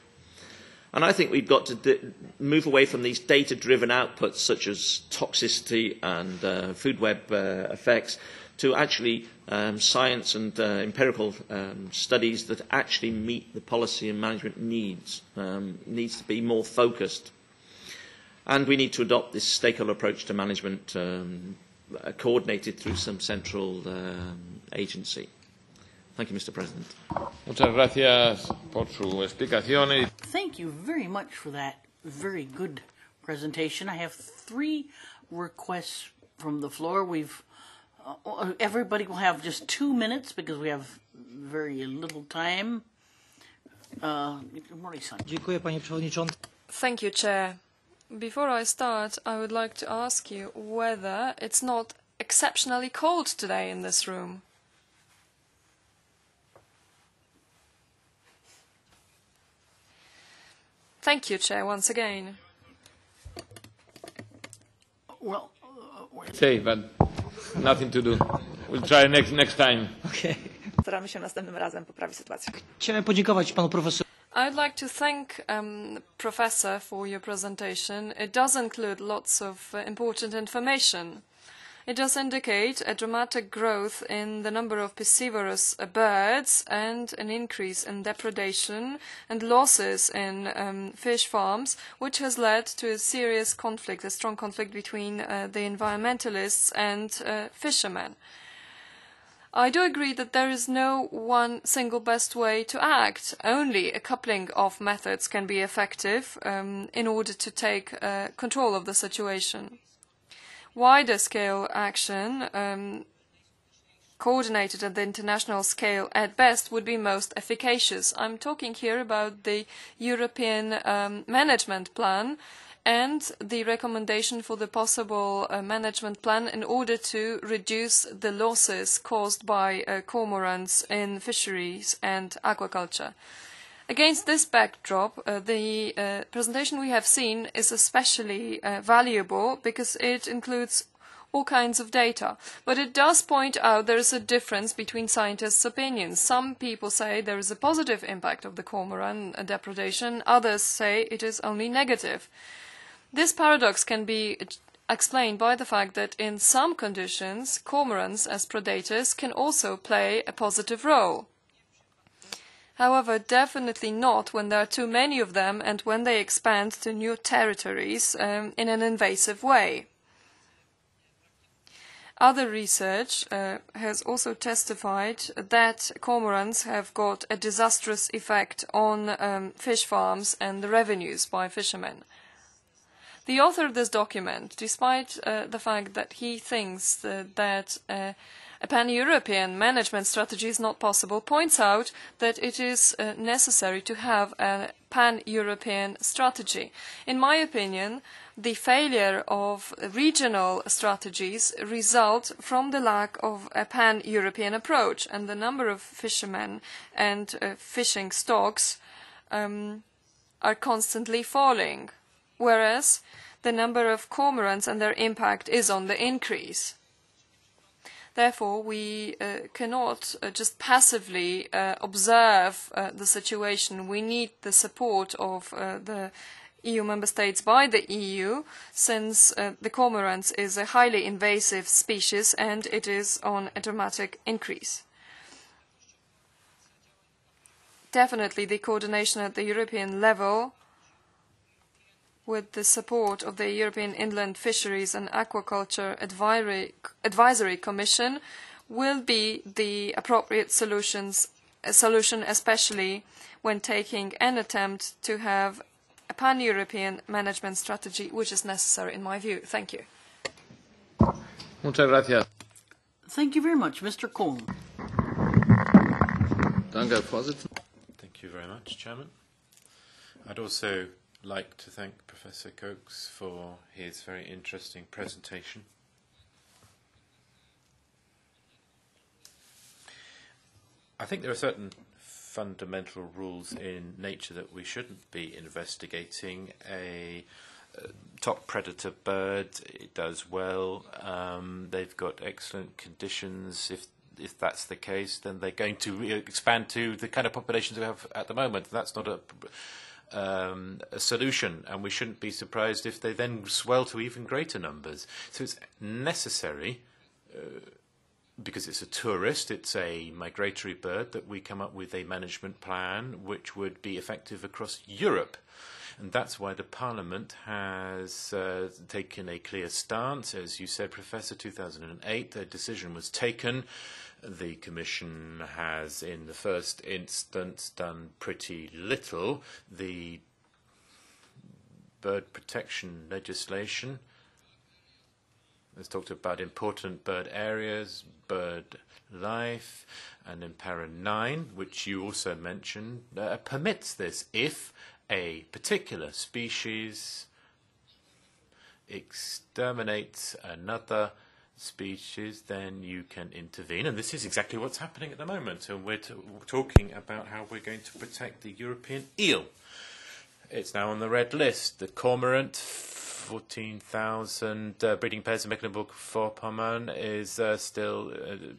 And I think we've got to move away from these data-driven outputs such as toxicity and food web effects to actually science and empirical studies that actually meet the policy and management needs. Needs to be more focused. And we need to adopt this stakeholder approach to management coordinated through some central agency. Thank you, Mr. President. Muchas gracias por su explicación. Thank you very much for that very good presentation. I have 3 requests from the floor. Everybody will have just 2 minutes because we have very little time. Dziękuję, panie przewodniczący. Thank you, Chair. Before I start, I would like to ask you whether it's not exceptionally cold today in this room. Thank you, Chair, once again. Well, say, but nothing to do. We'll try next time. Okay. Staramy się następnym razem poprawić sytuację. Chciałem podziękować panu profesorowi. I'd like to thank Professor for your presentation. It does include lots of important information. It does indicate a dramatic growth in the number of piscivorous birds and an increase in depredation and losses in fish farms, which has led to a serious conflict, a strong conflict between the environmentalists and fishermen. I do agree that there is no one single best way to act. Only a coupling of methods can be effective in order to take control of the situation. Wider scale action, coordinated at the international scale at best, would be most efficacious. I'm talking here about the European management plan and the recommendation for the possible management plan in order to reduce the losses caused by cormorants in fisheries and aquaculture. Against this backdrop, the presentation we have seen is especially valuable because it includes all kinds of data. But it does point out there is a difference between scientists' opinions. Some people say there is a positive impact of the cormorant depredation, others say it is only negative. This paradox can be explained by the fact that in some conditions, cormorants as predators can also play a positive role. However, definitely not when there are too many of them and when they expand to new territories in an invasive way. Other research has also testified that cormorants have got a disastrous effect on fish farms and the revenues by fishermen. The author of this document, despite the fact that he thinks that a pan-European management strategy is not possible, points out that it is necessary to have a pan-European strategy. In my opinion, the failure of regional strategies result from the lack of a pan-European approach, and the number of fishermen and fishing stocks are constantly falling, whereas the number of cormorants and their impact is on the increase. Therefore, we cannot just passively observe the situation. We need the support of the EU member states by the EU, since the cormorant is a highly invasive species and it is on a dramatic increase. Definitely the coordination at the European level with the support of the European Inland Fisheries and Aquaculture Advisory Commission will be the appropriate solution, especially when taking an attempt to have a pan-European management strategy, which is necessary in my view. Thank you. Muchas gracias. Thank you very much, Mr. Kohn. Thank you very much, Chairman. I'd also like to thank Professor Coates for his very interesting presentation. I think there are certain fundamental rules in nature that we shouldn't be investigating. A top predator bird, it does well. They've got excellent conditions. If that's the case, then they're going to expand to the kind of populations we have at the moment. That's not a solution, and we shouldn't be surprised if they then swell to even greater numbers. So it's necessary, because it's a tourist, it's a migratory bird, that we come up with a management plan which would be effective across Europe. And that's why the Parliament has taken a clear stance. As you said, Professor, 2008, the decision was taken. The Commission has, in the first instance, done pretty little. The bird protection legislation. It's talked about important bird areas, bird life, and in para 9, which you also mentioned, permits this if a particular species exterminates another species, then you can intervene. And this is exactly what's happening at the moment. And we're talking about how we're going to protect the European eel. It's now on the red list. The cormorant, 14,000 breeding pairs in Mecklenburg-Vorpommern is still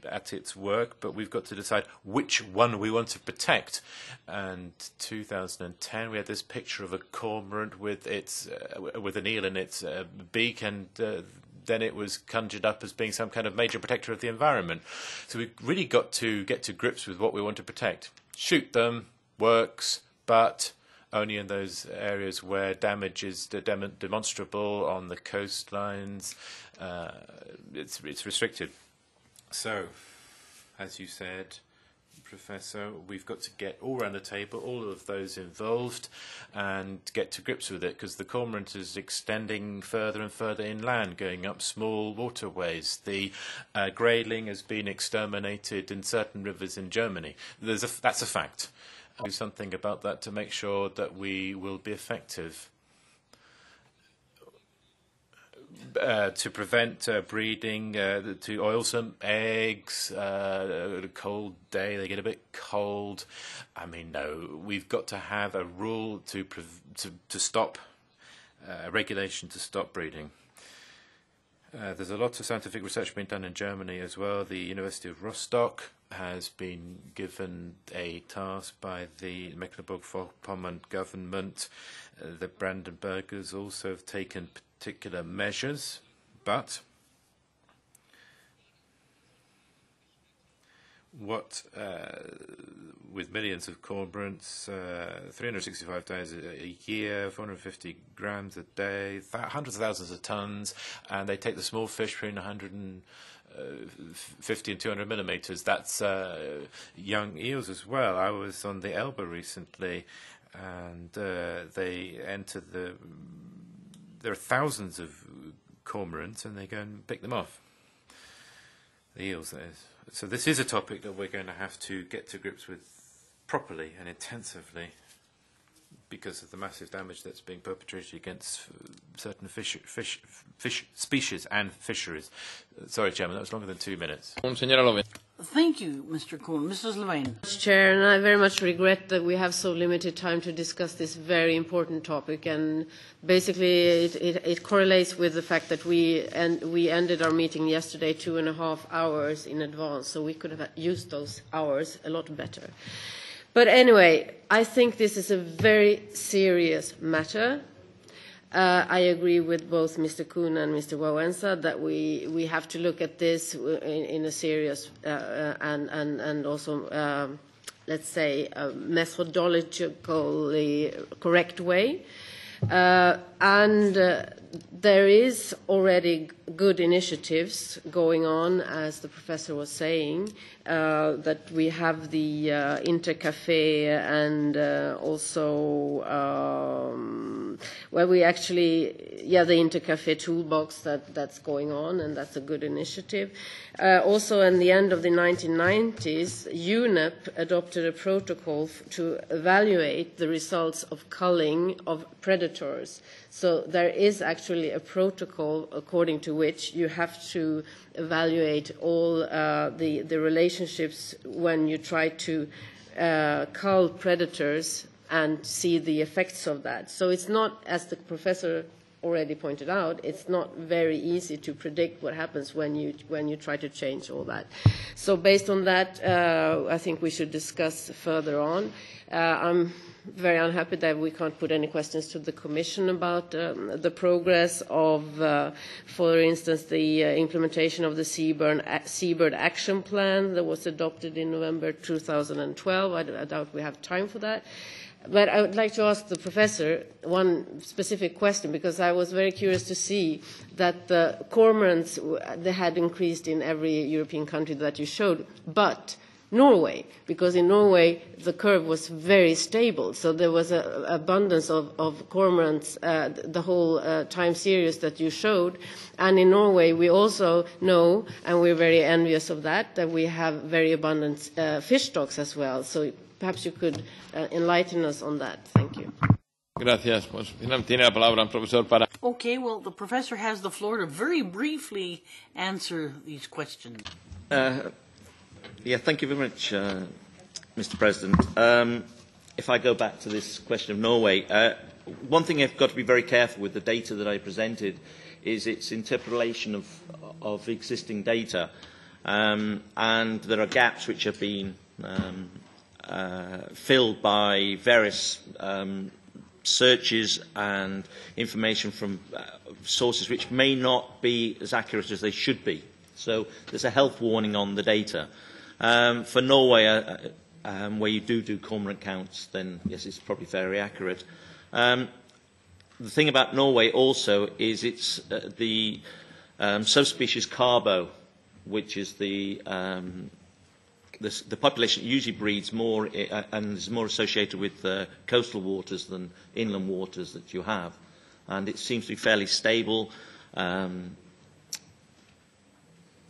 at its work, but we've got to decide which one we want to protect. And 2010, we had this picture of a cormorant with an eel in its beak, and then it was conjured up as being some kind of major protector of the environment. So we've really got to get to grips with what we want to protect. Shoot them, works, but only in those areas where damage is demonstrable on the coastlines. It's restricted. So, as you said, Professor, we've got to get all around the table, all of those involved, and get to grips with it, because the cormorant is extending further and further inland, going up small waterways. The grayling has been exterminated in certain rivers in Germany. That's a fact. Do something about that to make sure that we will be effective. To prevent breeding, to oil some eggs, a cold day, they get a bit cold. I mean, no, we've got to have a rule to stop, a regulation to stop breeding. There's a lot of scientific research being done in Germany as well. The University of Rostock has been given a task by the Mecklenburg-Vorpommern government. The Brandenburgers also have taken particular measures, but with millions of cormorants, 365 days a year, 450 grams a day, hundreds of thousands of tons, and they take the small fish between 150 and 200 millimeters. That's young eels as well. I was on the Elbe recently, and they enter there are thousands of cormorants, and they go and pick them off. The eels, that is. So this is a topic that we're going to have to get to grips with properly and intensively, because of the massive damage that's being perpetrated against certain fish species and fisheries. Sorry, Chairman, that was longer than 2 minutes. Thank you, Mr. Kuhn. Mrs. Levine. Chair, and I very much regret that we have so limited time to discuss this very important topic. And basically, it correlates with the fact that we ended our meeting yesterday 2.5 hours in advance, so we could have used those hours a lot better. But anyway, I think this is a very serious matter. I agree with both Mr. Kuhn and Mr. Wałęsa that we have to look at this in a serious and also, let's say, a methodologically correct way. There is already good initiatives going on, as the professor was saying, that we have the Intercafe and also where we actually, the Intercafe toolbox that's going on, and that's a good initiative. Also, in the end of the 1990s, UNEP adopted a protocol to evaluate the results of culling of predators. So there is actually a protocol according to which you have to evaluate all the relationships when you try to cull predators and see the effects of that. So it's not, as the professor already pointed out, it's not very easy to predict what happens when you try to change all that. So based on that, I think we should discuss further on. I'm very unhappy that we can't put any questions to the Commission about the progress of, for instance, the implementation of the Seabird Action Plan that was adopted in November 2012. I doubt we have time for that. But I would like to ask the professor one specific question, because I was very curious to see that the cormorants, they had increased in every European country that you showed, but Norway, because in Norway the curve was very stable, so there was an abundance of cormorants the whole time series that you showed. And in Norway we also know, and we're very envious of that we have very abundant fish stocks as well. So perhaps you could enlighten us on that. Thank you. Gracias. Pues tiene la palabra el profesor para. Okay, well, the professor has the floor to very briefly answer these questions. Yeah, thank you very much, Mr. President. If I go back to this question of Norway, one thing I've got to be very careful with the data that I presented is its interpolation of existing data, and there are gaps which have been filled by various searches and information from sources which may not be as accurate as they should be. So there's a health warning on the data. For Norway, where you do cormorant counts, then yes, it's probably very accurate. The thing about Norway also is it's the subspecies carbo, which is the population usually breeds more and is more associated with coastal waters than inland waters that you have. And it seems to be fairly stable.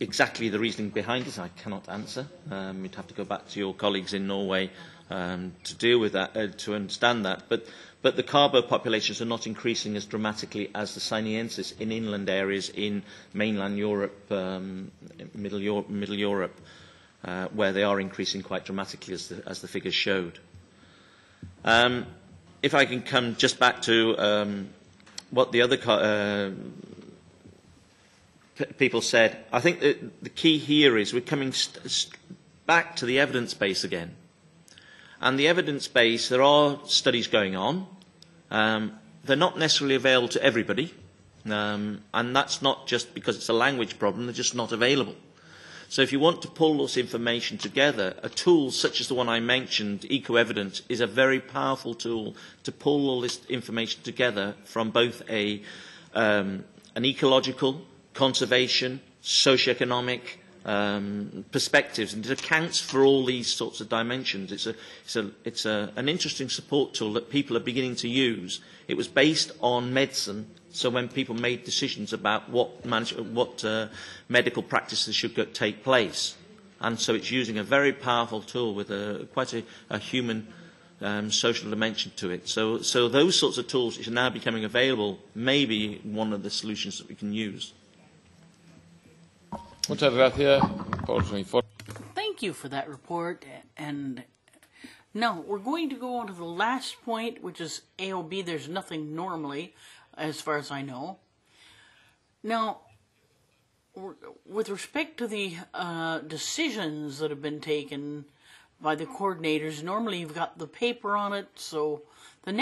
Exactly the reasoning behind it, I cannot answer. You'd have to go back to your colleagues in Norway to deal with that, to understand that. But the carbo populations are not increasing as dramatically as the Siniensis in inland areas in mainland Europe, Middle Europe, where they are increasing quite dramatically, as the figures showed. If I can come just back to what the other people said, I think that the key here is we're coming back to the evidence base again. And the evidence base, there are studies going on. They're not necessarily available to everybody. And that's not just because it's a language problem, they're just not available. So if you want to pull this information together, a tool such as the one I mentioned, EcoEvidence, is a very powerful tool to pull all this information together from both an ecological, conservation, socioeconomic perspectives, and it accounts for all these sorts of dimensions. It's an interesting support tool that people are beginning to use. It was based on medicine, so when people made decisions about what medical practices should take place, and so it's using a very powerful tool with quite a human social dimension to it. So those sorts of tools which are now becoming available may be one of the solutions that we can use. Muchas gracias por su informe. Thank you for that report. And now we're going to go on to the last point, which is AOB. There's nothing normally, as far as I know. Now, with respect to the decisions that have been taken by the coordinators, normally you've got the paper on it. So the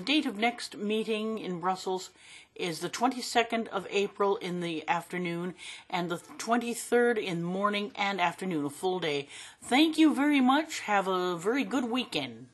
date of next meeting in Brussels is the 22nd of April in the afternoon and the 23rd in morning and afternoon, a full day. Thank you very much. Have a very good weekend.